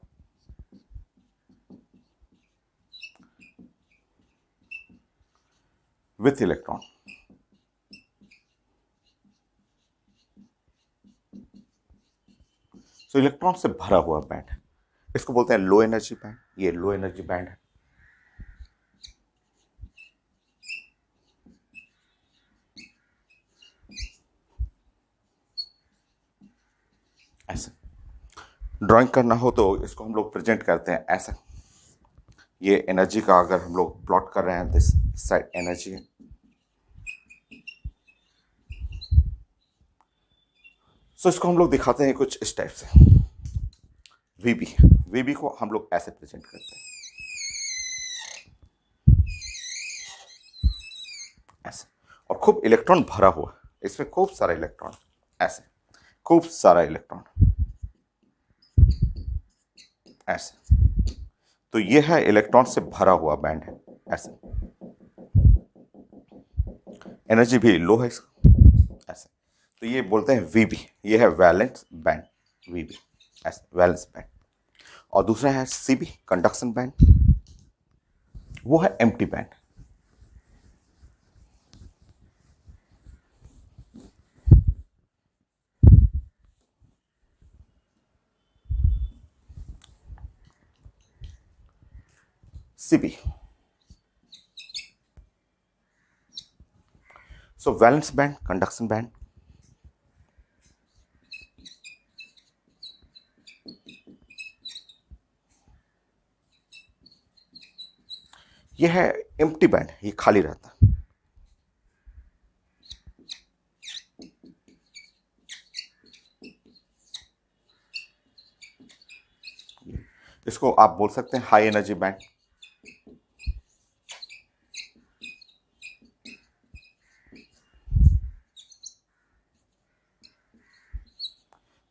A: With electron, so electron से भरा हुआ बैंड है, इसको बोलते हैं लो एनर्जी बैंड। ये लो एनर्जी बैंड है। ऐसे ड्राइंग करना हो तो इसको हम लोग प्रेजेंट करते हैं ऐसा। ये एनर्जी का अगर हम लोग प्लॉट कर रहे हैं, दिस साइड एनर्जी है। सो इसको हम लोग दिखाते हैं कुछ इस टाइप से। वीबी, वीबी को हम लोग ऐसे प्रेजेंट करते हैं। और खूब इलेक्ट्रॉन भरा हुआ है, इसमें खूब सारा इलेक्ट्रॉन, ऐसे खूब सारा इलेक्ट्रॉन ऐसे। तो ये है इलेक्ट्रॉन से भरा हुआ बैंड है ऐसे। एनर्जी भी लो है इसका ऐसे। तो ये बोलते हैं वीबी, ये है वैलेंस बैंड, वीबी ऐसे वैलेंस बैंड। और दूसरा है सीबी कंडक्शन बैंड, वो है एम्प्टी बैंड। सीबी, सो वैलेंस बैंड कंडक्शन बैंड, ये है एम्प्टी बैंड, ये खाली रहता है। इसको आप बोल सकते हैं हाई एनर्जी बैंड।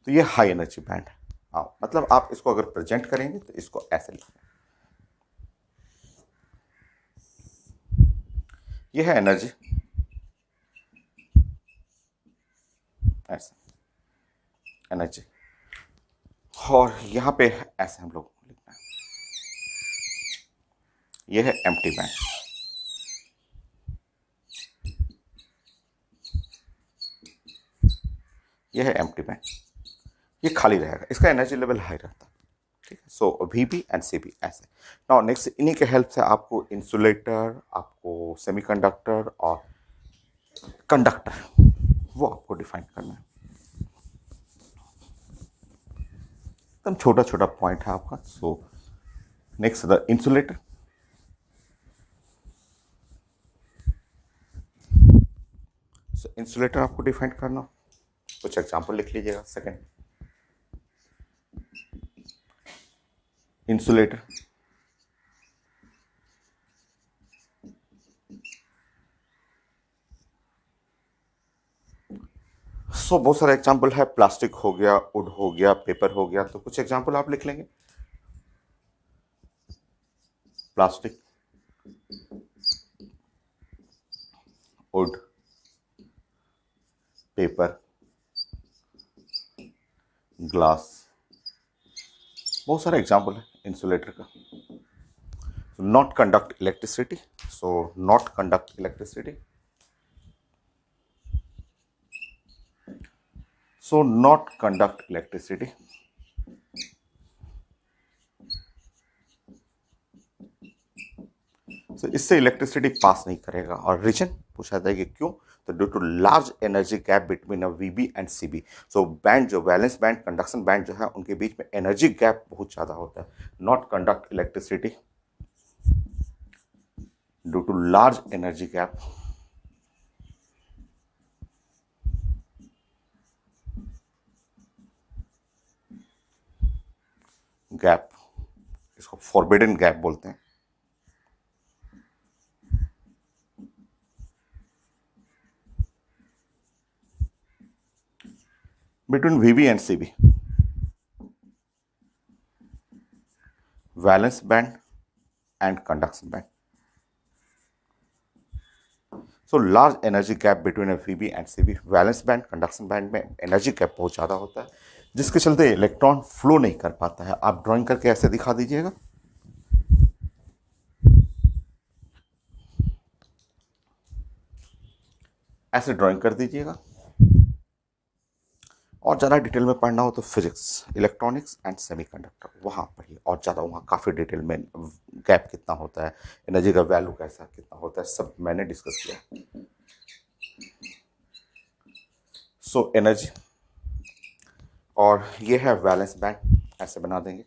A: तो ये हाई एनर्जी बैंड है। मतलब आप इसको अगर प्रेजेंट करेंगे तो इसको ऐसे लिखें, ये है एनर्जी ऐसे, एनर्जी। और यहां पे ऐसे हम लोग लिखना है, ये है एम्प्टी बैंड। ये है एम्प्टी बैंड, ये खाली रहेगा, इसका एनर्जी लेवल हाई रहता है। ठीक है, सो वीबी एंड सीबी ऐसे। नाउ नेक्स्ट, इन्हीं के हेल्प से आपको इंसुलेटर, आपको सेमीकंडक्टर और कंडक्टर, वो आपको डिफाइन करना है। एकदम छोटा छोटा पॉइंट है आपका। So next the insulator. So insulator आपको डिफाइन करना, कुछ एग्जांपल लिख लीजिएगा। सेकंड, इंसुलेटर, सो बहुत सारे एग्जांपल है, प्लास्टिक हो गया, वुड हो गया, पेपर हो गया। तो कुछ एग्जांपल आप लिख लेंगे। प्लास्टिक, वुड, पेपर, ग्लास, बहुत सारे एग्जांपल है इंसुलेटर का। Not conduct electricity, so not conduct electricity, so not conduct electricity. So इससे इलेक्ट्रिसिटी पास नहीं करेगा। और रीजन पूछा जाए कि क्यों, तो due to large energy gap between a VB and CB. So band जो वैलेंस बैंड कंडक्शन बैंड जो है, उनके बीच में एनर्जी गैप बहुत ज़्यादा होता है। Not conduct electricity due to large energy gap, gap, इसको फॉरबिडन गैप बोलते हैं। Between VB and CB, valence band and conduction band. So large energy gap between VB and CB, valence band conduction band में energy gap बहुत ज़्यादा होता है, जिसके चलते इलेक्ट्रॉन फ्लो नहीं कर पाता है। आप ड्राइंग करके ऐसे दिखा दीजिएगा, ऐसे ड्राइंग कर दीजिएगा। और ज़्यादा डिटेल में पढ़ना हो तो फिजिक्स, इलेक्ट्रॉनिक्स एंड सेमीकंडक्टर, वहाँ पढ़िए और ज़्यादा, वहाँ काफ़ी डिटेल में गैप कितना होता है, एनर्जी का वैल्यू कैसा कितना होता है, सब मैंने डिस्कस किया। सो एनर्जी, और ये है वैलेंस बैंड, ऐसे बना देंगे।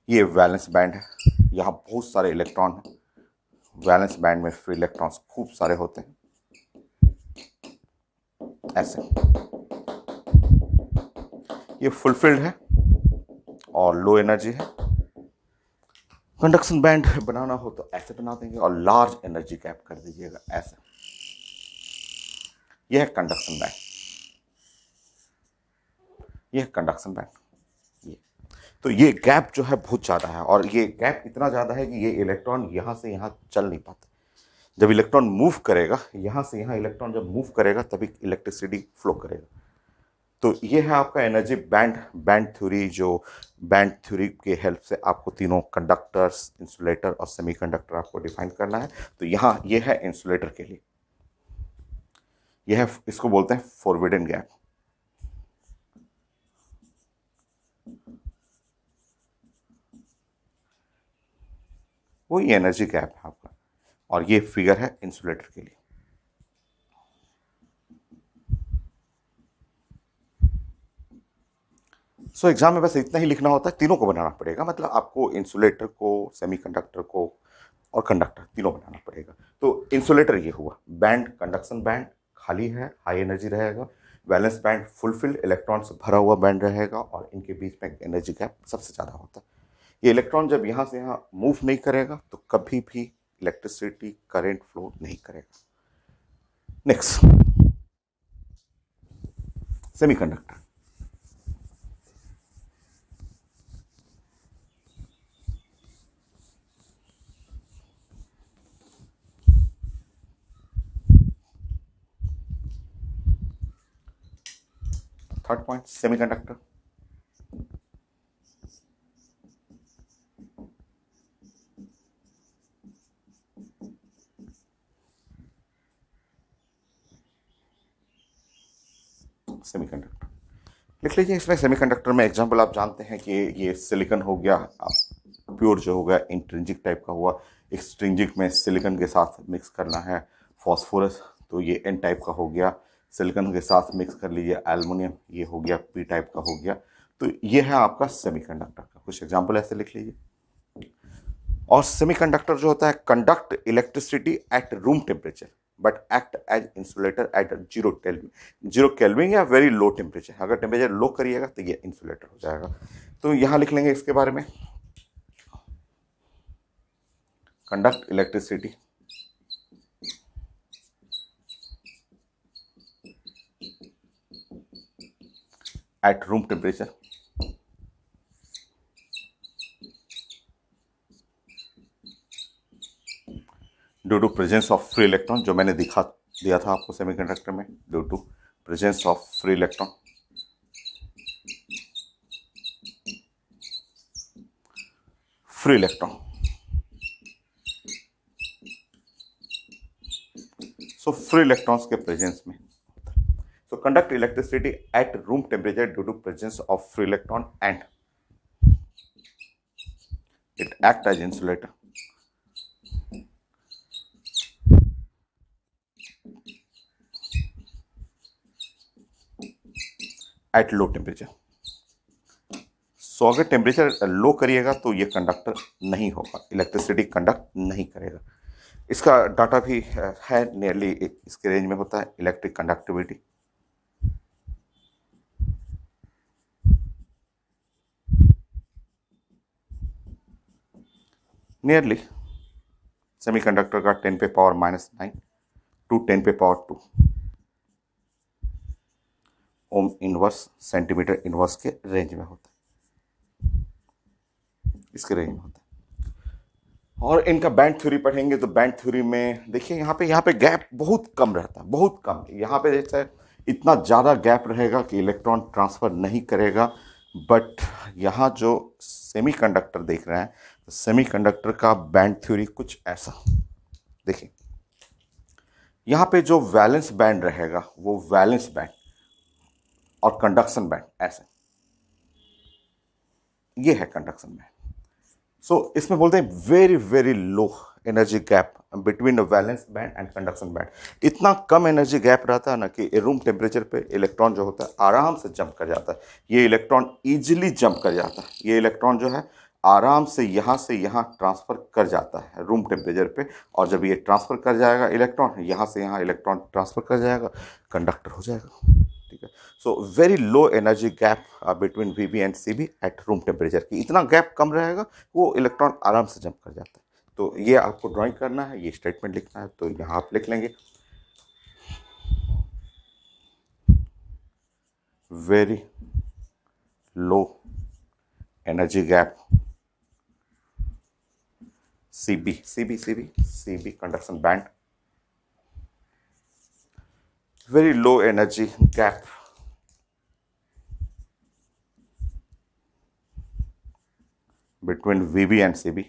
A: ये वैलेंस बैंड है, यहाँ बहुत सारे इलेक्ट्रॉन हैं। वैलेंस बैंड में फ्री इलेक्ट्रॉन्स खूब सारे होते हैं ऐसे। ये फुलफिल्ड है और लो एनर्जी है। कंडक्शन बैंड बनाना हो तो ऐसे बना देंगे और लार्ज एनर्जी गैप कर दीजिएगा ऐसे। यह है कंडक्शन बैंड, यह कंडक्शन बैंड। ये तो ये गैप जो है बहुत ज़्यादा है, और ये गैप इतना ज़्यादा है कि ये इलेक्ट्रॉन यहाँ से यहाँ चल नहीं पाते। जब इलेक्ट्रॉन मूव करेगा, यहाँ से यहाँ इलेक्ट्रॉन जब मूव करेगा तभी इलेक्ट्रिसिटी फ्लो करेगा। तो ये है आपका एनर्जी बैंड। बैंड थ्योरी, जो बैंड थ्योरी के हेल्प से आपको तीनों कंडक्टर्स, इंसुलेटर और सेमीकंडक्टर आपको डिफाइन करना है। तो यहाँ ये है इंसुलेटर के लिए, यह है, इसको बोलते हैं फॉरबिडन गैप। वही एनर्जी गैप है आपका, और ये फिगर है इंसुलेटर के लिए। सो एग्जाम में बस इतना ही लिखना होता है, तीनों को बनाना पड़ेगा, मतलब आपको इंसुलेटर को, सेमीकंडक्टर को और कंडक्टर तीनों बनाना पड़ेगा। तो इंसुलेटर ये हुआ, बैंड कंडक्शन बैंड खाली है, हाई एनर्जी रहेगा। वैलेंस बैंड फुलफिल्ड इलेक्ट्रॉन से भरा हुआ बैंड रहेगा, और इनके बीच में एनर्जी गैप सबसे ज़्यादा होता है। ये इलेक्ट्रॉन जब यहाँ से यहाँ मूव नहीं करेगा तो कभी भी इलेक्ट्रिसिटी करंट फ्लो नहीं करेगा। Next, semiconductor. Third point, semiconductor. Semiconductor लिख लीजिए। इसमें सेमीकंडक्टर में एग्जांपल आप जानते हैं कि ये सिलिकॉन हो गया, प्योर जो हो गया, इंट्रिंसिक टाइप का हुआ। एक्सट्रिंसिक में सिलिकॉन के साथ मिक्स करना है फॉस्फोरस, तो ये एन टाइप का हो गया। सिलिकॉन के साथ मिक्स कर लीजिए एल्युमिनियम, ये हो गया पी टाइप का हो गया। तो ये है आपका सेमीकंडक्टर का कुछ एग्जांपल, ऐसे लिख लीजिए। और सेमीकंडक्टर जो होता है, conduct electricity at room temperature but act as insulator at 0 kelvin या वेरी लो टेम्परेचर। अगर टेम्परेचर लो करिएगा तो ये इंसुलेटर हो जाएगा। तो यहां लिख लेंगे इसके बारे में, conduct electricity at room temperature due to presence of free electron, जो मैंने दिया था आपको सेमीकंडक्टर में, due to presence of free electron. Free electron, so free electrons के प्रेजेंस में, so conduct electricity at room temperature due to presence of free electron and it act as insulator at low temperature। सो अगर temperature low करिएगा तो ये conductor नहीं होगा, electricity conduct नहीं करेगा। इसका डाटा भी है, नियरली इसके रेंज में होता है। इलेक्ट्रिक कंडक्टिविटी, नियरली सेमीकंडक्टर का 10 पे पावर -9 टू 10 पे power 2 ohm inverse centimetre inverse के रेंज में होता है, इसके रेंज में होता है। और इनका बैंड थ्योरी पढ़ेंगे तो बैंड थ्योरी में देखिए यहाँ पे गैप बहुत कम रहता है, बहुत कम। यहाँ पे जैसे इतना ज़्यादा गैप रहेगा कि इलेक्ट्रॉन ट्रांसफ़र नहीं करेगा। बट यहाँ जो सेमीकंडक्टर देख रहे हैं, तो सेमीकंडक्टर का बैंड थ्योरी कुछ ऐसा देखिए। यहाँ पे जो वैलेंस बैंड रहेगा वो वैलेंस बैंड, और कंडक्शन बैंड ऐसे, ये है कंडक्शन बैंड। सो इसमें बोलते हैं very very low energy gap between the valence band and conduction band. इतना कम एनर्जी गैप रहता है ना कि रूम टेम्परेचर पे इलेक्ट्रॉन जो होता है आराम से जंप कर जाता है। ये इलेक्ट्रॉन इजीली जंप कर जाता है। ये इलेक्ट्रॉन जो है आराम से यहाँ ट्रांसफ़र कर जाता है रूम टेम्परेचर पे। और जब ये ट्रांसफ़र कर जाएगा इलेक्ट्रॉन, यहाँ से यहाँ इलेक्ट्रॉन ट्रांसफ़र कर जाएगा, कंडक्टर हो जाएगा। ठीक है। So very low energy gap between VB and CB eight room temperature की, इतना गैप कम रहेगा वो इलेक्ट्रॉन आराम से जंप कर जाता है। तो ये आपको ड्राइंग करना है, ये स्टेटमेंट लिखना है, तो यहाँ आप लिख लेंगे very low energy gap CB conduction band, very low energy gap between VB and CB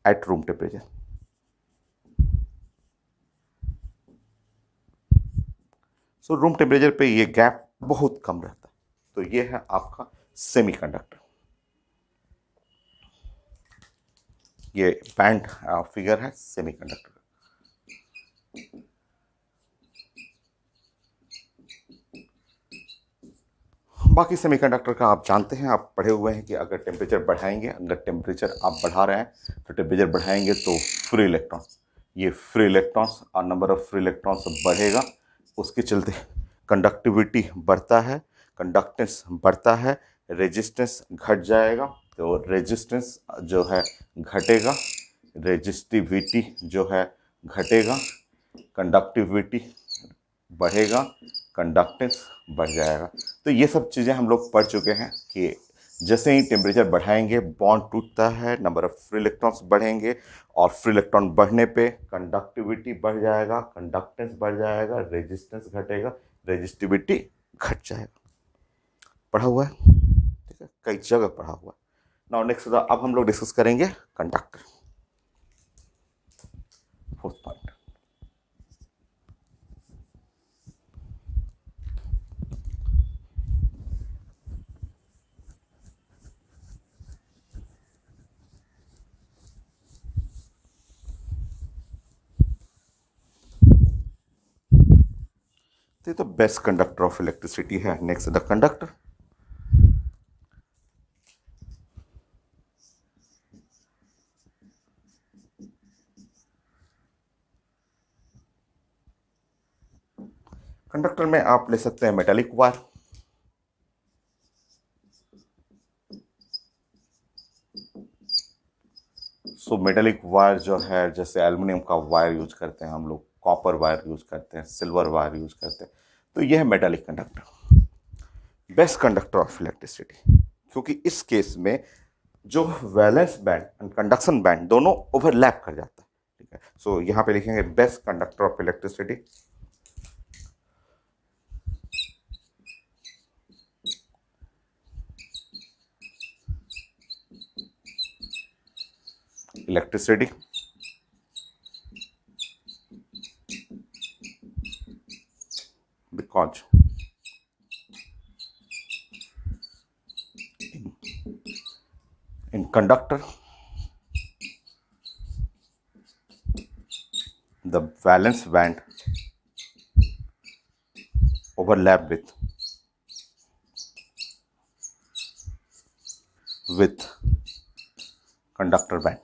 A: at room temperature. So room temperature पे ये गैप बहुत कम रहता है। तो ये है आपका सेमीकंडक्टर। ये बैंड फिगर है सेमीकंडक्टर। बाकी सेमीकंडक्टर का आप जानते हैं, आप पढ़े हुए हैं कि अगर टेम्परेचर बढ़ाएंगे, अगर टेम्परेचर आप बढ़ा रहे हैं तो टेम्परेचर बढ़ाएंगे तो फ्री इलेक्ट्रॉन्स, ये फ्री इलेक्ट्रॉन्स और नंबर ऑफ फ्री इलेक्ट्रॉन्स बढ़ेगा, उसके चलते कंडक्टिविटी बढ़ता है, कंडक्टेंस बढ़ता है, रेजिस्टेंस घट जाएगा, तो रेजिस्टेंस जो है घटेगा, रेजिस्टिविटी जो है घटेगा, कंडक्टिविटी बढ़ेगा, कंडक्टेंस बढ़ जाएगा। तो ये सब चीज़ें हम लोग पढ़ चुके हैं कि जैसे ही टेम्परेचर बढ़ाएंगे बॉन्ड टूटता है, नंबर ऑफ फ्री इलेक्ट्रॉन्स बढ़ेंगे और फ्री इलेक्ट्रॉन बढ़ने पे कंडक्टिविटी बढ़ जाएगा, कंडक्टेंस बढ़ जाएगा, रेजिस्टेंस घटेगा, रेजिस्टिविटी घट जाएगा। पढ़ा हुआ है, ठीक है, कई जगह पढ़ा हुआ है। नाउ नेक्स्ट अब हम लोग डिस्कस करेंगे कंडक्टर, फोर्थ पॉइंट। तो बेस्ट कंडक्टर ऑफ इलेक्ट्रिसिटी है। Next the conductor. कंडक्टर में आप ले सकते हैं मेटालिक वायर, सो मेटालिक वायर जो है जैसे एल्युमिनियम का वायर यूज करते हैं हम लोग, कॉपर वायर यूज करते हैं, सिल्वर वायर यूज करते हैं, तो यह है metallic conductor, best conductor of electricity. क्योंकि इस केस में जो valence band and conduction band दोनों ओवरलैप कर जाता है, ठीक है। सो यहाँ पे लिखेंगे best conductor of electricity, electricity because in conductor the valence band overlap with conductor band,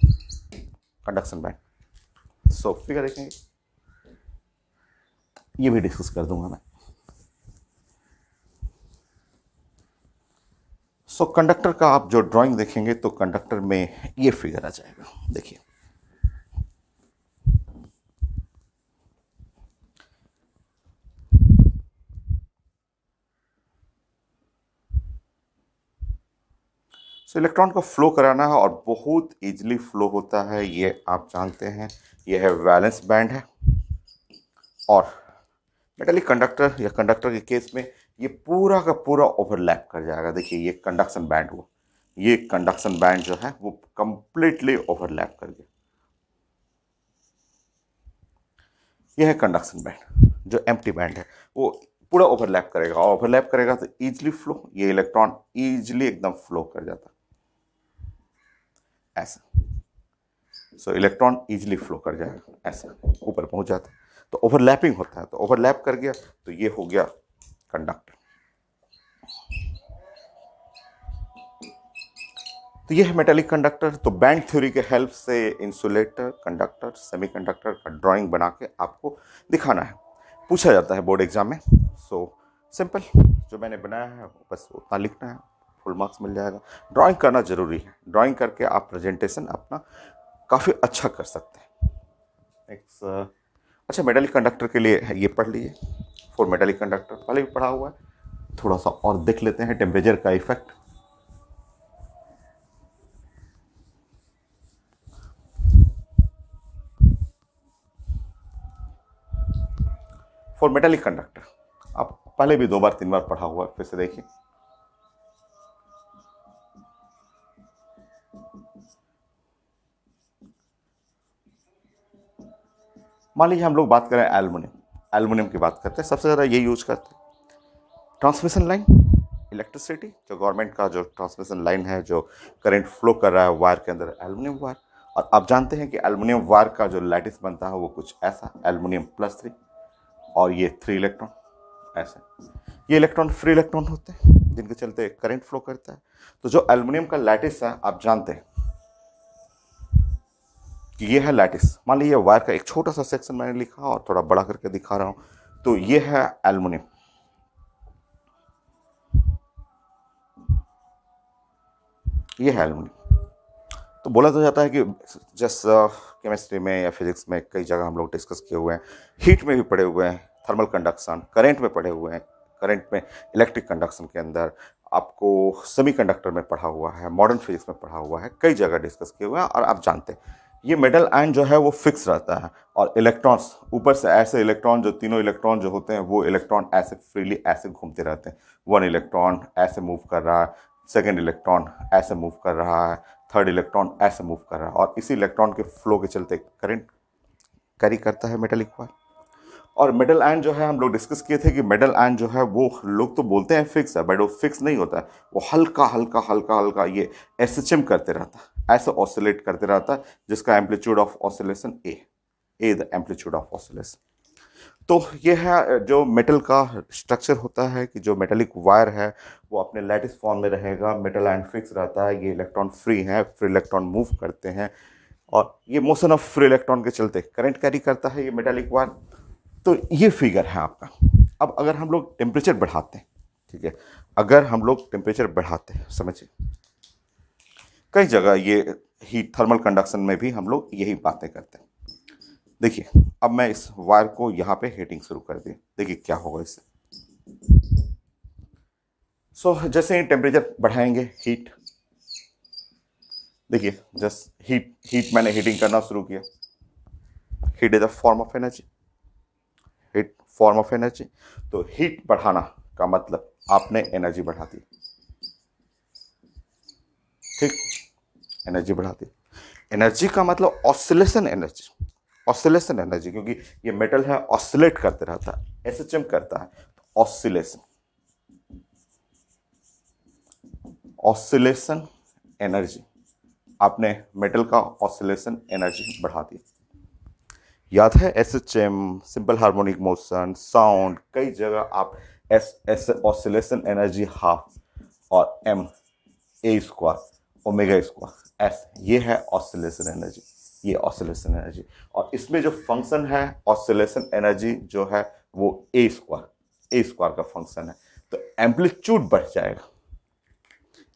A: conduction band। So figure देखेंगे, ये भी डिस्कस कर दूंगा मैं। सो कंडक्टर का आप जो ड्राइंग देखेंगे तो कंडक्टर में ये फिगर आ जाएगा, देखिए। सो इलेक्ट्रॉन को फ्लो कराना है और बहुत इजीली फ्लो होता है, ये आप जानते हैं। ये है वैलेंस बैंड है, और मेटालिक कंडक्टर या कंडक्टर के केस में ये पूरा का पूरा ओवरलैप कर जाएगा। देखिए ये कंडक्शन बैंड हुआ, ये कंडक्शन बैंड जो है वो कंप्लीटली ओवरलैप कर गया। यह है कंडक्शन बैंड, जो एम्प्टी बैंड है वो पूरा ओवरलैप करेगा, और ओवरलैप करेगा तो इजीली फ्लो, ये इलेक्ट्रॉन इजीली एकदम फ्लो कर जाता ऐसा। सो इलेक्ट्रॉन इजीली फ्लो कर जाएगा, ऐसा ऊपर पहुंच जाता है। तो ओवरलैपिंग होता है, तो ओवरलैप कर गया तो ये हो गया कंडक्टर। तो तो ये है मेटेलिक कंडक्टर। तो बैंड थ्योरी के हेल्प से इंसुलेटर, कंडक्टर, सेमीकंडक्टर का ड्राइंग बना के आपको दिखाना है, पूछा जाता है बोर्ड एग्जाम में। सो सिंपल, जो मैंने बनाया है बस उतना लिखना है, फुल मार्क्स मिल जाएगा। ड्राइंग करना जरूरी है, ड्राइंग करके आप प्रेजेंटेशन अपना काफ़ी अच्छा कर सकते हैं। नेक्स्ट, अच्छा मेटेलिक कंडक्टर के लिए ये पढ़ लीजिए, फॉर मेटेलिक कंडक्टर पहले भी पढ़ा हुआ है, थोड़ा सा और देख लेते हैं टेम्परेचर का इफेक्ट। फॉर मेटेलिक कंडक्टर आप पहले भी 2 बार 3 बार पढ़ा हुआ है, फिर से देखिए। मान लीजिए हम लोग बात करें एल्युमिनियम, एल्युमिनियम की बात करते हैं, सबसे ज़्यादा ये यूज करते हैं। ट्रांसमिशन लाइन, इलेक्ट्रिसिटी, जो गवर्नमेंट का जो ट्रांसमिशन लाइन है, जो करंट फ्लो कर रहा है वायर के अंदर, एल्युमिनियम वायर। और आप जानते हैं कि एल्युमिनियम वायर का जो लैटिस बनता है वो कुछ ऐसा, एल्युमिनियम +3 और ये 3 इलेक्ट्रॉन ऐसे। ये इलेक्ट्रॉन फ्री इलेक्ट्रॉन होते हैं जिनके चलते करंट फ्लो करता है। तो जो एल्युमिनियम का लैटिस है, आप जानते हैं कि ये है लैटिस। मान लीजिए वायर का एक छोटा सा सेक्शन मैंने लिखा और थोड़ा बड़ा करके दिखा रहा हूं। तो ये है एल्युमिनियम, ये है एल्युमिनियम। तो बोला तो जाता है कि जैसे केमिस्ट्री में या फिजिक्स में कई जगह हम लोग डिस्कस किए हुए हैं, हीट में भी पढ़े हुए हैं, थर्मल कंडक्शन, करंट में पढ़े हुए हैं, करंट में, इलेक्ट्रिक कंडक्शन के अंदर आपको सेमीकंडक्टर में पढ़ा हुआ है, मॉडर्न फिजिक्स में पढ़ा हुआ है, कई जगह डिस्कस किए हुए हैं। और आप जानते हैं ये मेटल आयन जो है वो फिक्स रहता है, और इलेक्ट्रॉन्स ऊपर से ऐसे इलेक्ट्रॉन, जो तीनों इलेक्ट्रॉन जो होते हैं वो इलेक्ट्रॉन ऐसे फ्रीली ऐसे घूमते रहते हैं। 1 इलेक्ट्रॉन ऐसे मूव कर रहा है, सेकेंड इलेक्ट्रॉन ऐसे मूव कर रहा है, थर्ड इलेक्ट्रॉन ऐसे मूव कर रहा है, और इसी इलेक्ट्रॉन के फ्लो के चलते करंट कैरी करता है मेटेलिक वायर। और मेटल आयन जो है हम लोग डिस्कस किए थे कि मेटल आयन जो है वो लोग तो बोलते हैं फिक्स है, बट वो फिक्स नहीं होता है, वो हल्का हल्का हल्का हल्का ये एसएचएम करते रहता है, ऐसे ऑसिलेट करते रहता है, जिसका amplitude of oscillation A the amplitude of oscillation. तो ये है जो मेटल का स्ट्रक्चर होता है, कि जो मेटेलिक वायर है वो अपने लैटिस फॉर्म में रहेगा, मेटल आयन फिक्स रहता है, ये इलेक्ट्रॉन फ्री है, फ्री इलेक्ट्रॉन मूव करते हैं, और ये मोशन ऑफ फ्री इलेक्ट्रॉन के चलते करंट कैरी करता है ये मेटेलिक वायर। तो ये फिगर है आपका। अब अगर हम लोग टेम्परेचर बढ़ाते हैं, ठीक है, अगर हम लोग टेम्परेचर बढ़ाते हैं, समझिए कई जगह ये हीट थर्मल कंडक्शन में भी हम लोग यही बातें करते हैं। देखिए अब मैं इस वायर को यहाँ पे हीटिंग शुरू कर दी, देखिए क्या होगा इससे। जैसे ही टेम्परेचर बढ़ाएंगे, हीट, देखिए जस्ट हीट हीट मैंने हीटिंग करना शुरू किया। Heat is a form of energy, heat form of energy. तो हीट बढ़ाना का मतलब आपने एनर्जी बढ़ा दी, ठीक, एनर्जी बढ़ा दी। एनर्जी का मतलब ऑसिलेशन एनर्जी, ऑसिलेशन एनर्जी, क्योंकि ये मेटल है, ऑसिलेट करते रहता है, एसएचएम करता है, तो ऑसिलेशन, ऑसिलेशन एनर्जी, आपने मेटल का ऑसिलेशन एनर्जी बढ़ा दी। याद है SHM, simple harmonic motion, sound, कई जगह आप एस ऑसिलेशन एनर्जी हाफ और M A square omega square एस, ये है ऑसिलेशन एनर्जी, ये ऑसिलेशन एनर्जी। और इसमें जो फंक्शन है ऑसिलेशन एनर्जी जो है वो ए स्क्वायर का फंक्शन है। तो एम्पलीट्यूड बढ़ जाएगा,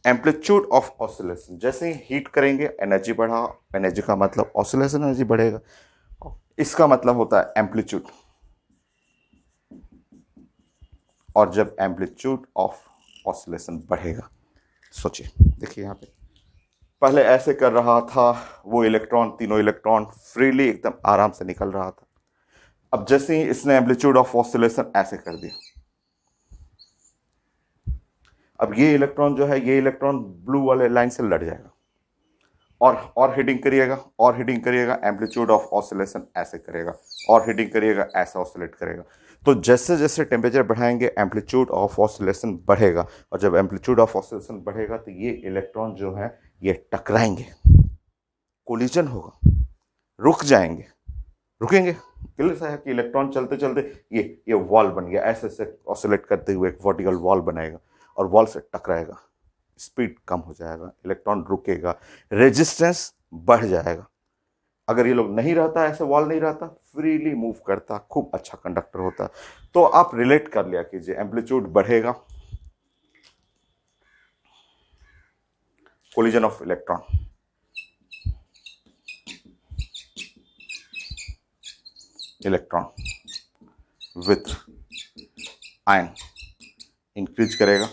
A: एम्पलीट्यूड ऑफ ऑसिलेशन, जैसे ही हीट करेंगे एनर्जी बढ़ा, एनर्जी का मतलब ऑसिलेशन एनर्जी बढ़ेगा, इसका मतलब होता है एम्पलीट्यूड। और जब एम्पलीट्यूड ऑफ ऑसिलेशन बढ़ेगा, सोचिए, देखिए यहाँ पे पहले ऐसे कर रहा था, वो इलेक्ट्रॉन, तीनों इलेक्ट्रॉन फ्रीली एकदम आराम से निकल रहा था। अब जैसे ही इसने एम्पलीट्यूड ऑफ ऑसिलेशन ऐसे कर दिया, अब ये इलेक्ट्रॉन जो है, ये इलेक्ट्रॉन ब्लू वाले लाइन से लड़ जाएगा, और हीटिंग करिएगा, और हीटिंग करिएगा, एम्पलीट्यूड ऑफ ऑसिलेशन ऐसे करेगा, और हीटिंग करिएगा, ऐसा ऑसिलेट करेगा। तो जैसे जैसे टेम्परेचर बढ़ाएंगे एम्पलीट्यूड ऑफ ऑसिलेशन बढ़ेगा, और जब एम्पलीट्यूड ऑफ ऑसिलेशन बढ़ेगा तो ये इलेक्ट्रॉन जो है ये टकराएंगे, कोलिजन होगा, रुक जाएंगे, रुकेंगे, क्लियर सा है कि इलेक्ट्रॉन चलते चलते ये वॉल बन गया, ऐसे ऐसे ऑसिलेट करते हुए एक वर्टिकल वॉल बनाएगा और वॉल से टकराएगा। स्पीड कम हो जाएगा, इलेक्ट्रॉन रुकेगा, रेजिस्टेंस बढ़ जाएगा। अगर ये लोग नहीं रहता, ऐसे वॉल नहीं रहता, फ्रीली मूव करता, खूब अच्छा कंडक्टर होता। तो आप रिलेट कर लिया कीजिए, एम्पलीट्यूड बढ़ेगा, collision of electron, with ion increase करेगा,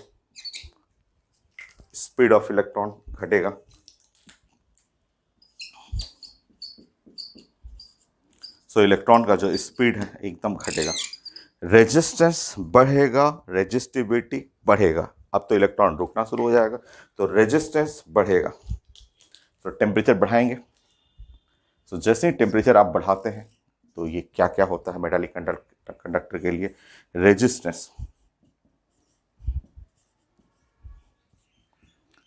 A: स्पीड ऑफ इलेक्ट्रॉन घटेगा, सो इलेक्ट्रॉन का जो स्पीड है एकदम घटेगा, रेजिस्टेंस बढ़ेगा, रेजिस्टिविटी बढ़ेगा। अब तो इलेक्ट्रॉन रुकना शुरू हो जाएगा, तो रेजिस्टेंस बढ़ेगा, तो टेम्परेचर बढ़ाएंगे। सो जैसे ही टेम्परेचर आप बढ़ाते हैं तो ये क्या क्या होता है मेटालिक कंडक्टर के लिए, रेजिस्टेंस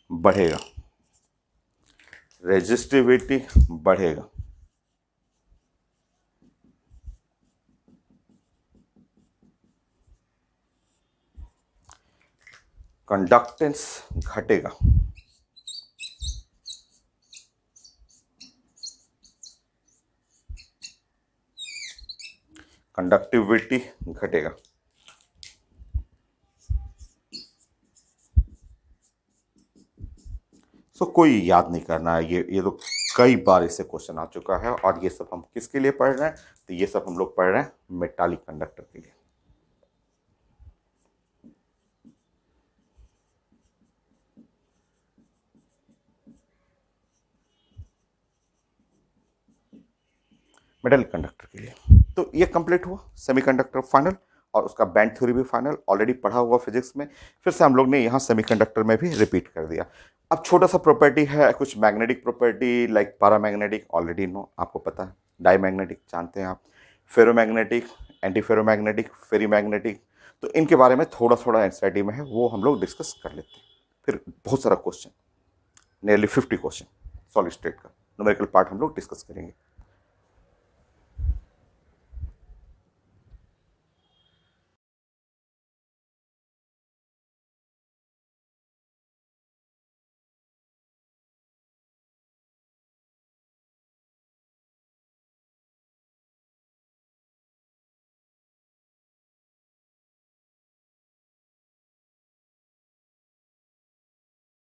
A: बढ़ेगा, रेजिस्टिविटी बढ़ेगा, कंडक्टेंस घटेगा, कंडक्टिविटी घटेगा। सो कोई याद नहीं करना है, ये तो कई बार इससे क्वेश्चन आ चुका है। और ये सब हम किसके लिए पढ़ रहे हैं, तो ये सब हम लोग पढ़ रहे हैं मेटालिक कंडक्टर के लिए। मेटालिक कंडक्टर के लिए तो ये कंप्लीट हुआ सेमीकंडक्टर फाइनल, और उसका बैंड थ्योरी भी फाइनल, ऑलरेडी पढ़ा हुआ फिजिक्स में, फिर से हम लोग ने यहाँ सेमीकंडक्टर में भी रिपीट कर दिया। अब छोटा सा प्रॉपर्टी है, कुछ magnetic property like paramagnetic, already know, आपको पता है, डाईमैग्नेटिक जानते हैं आप, फेरोमैग्नेटिक, एंटी फेरोमैग्नेटिक, फेरीमैग्नेटिक, तो इनके बारे में थोड़ा थोड़ा एनसीईआरटी में है, वो हम लोग डिस्कस कर लेते हैं। फिर बहुत सारा question, nearly 50 question solid state का न्यूमेरिकल पार्ट हम लोग डिस्कस करेंगे।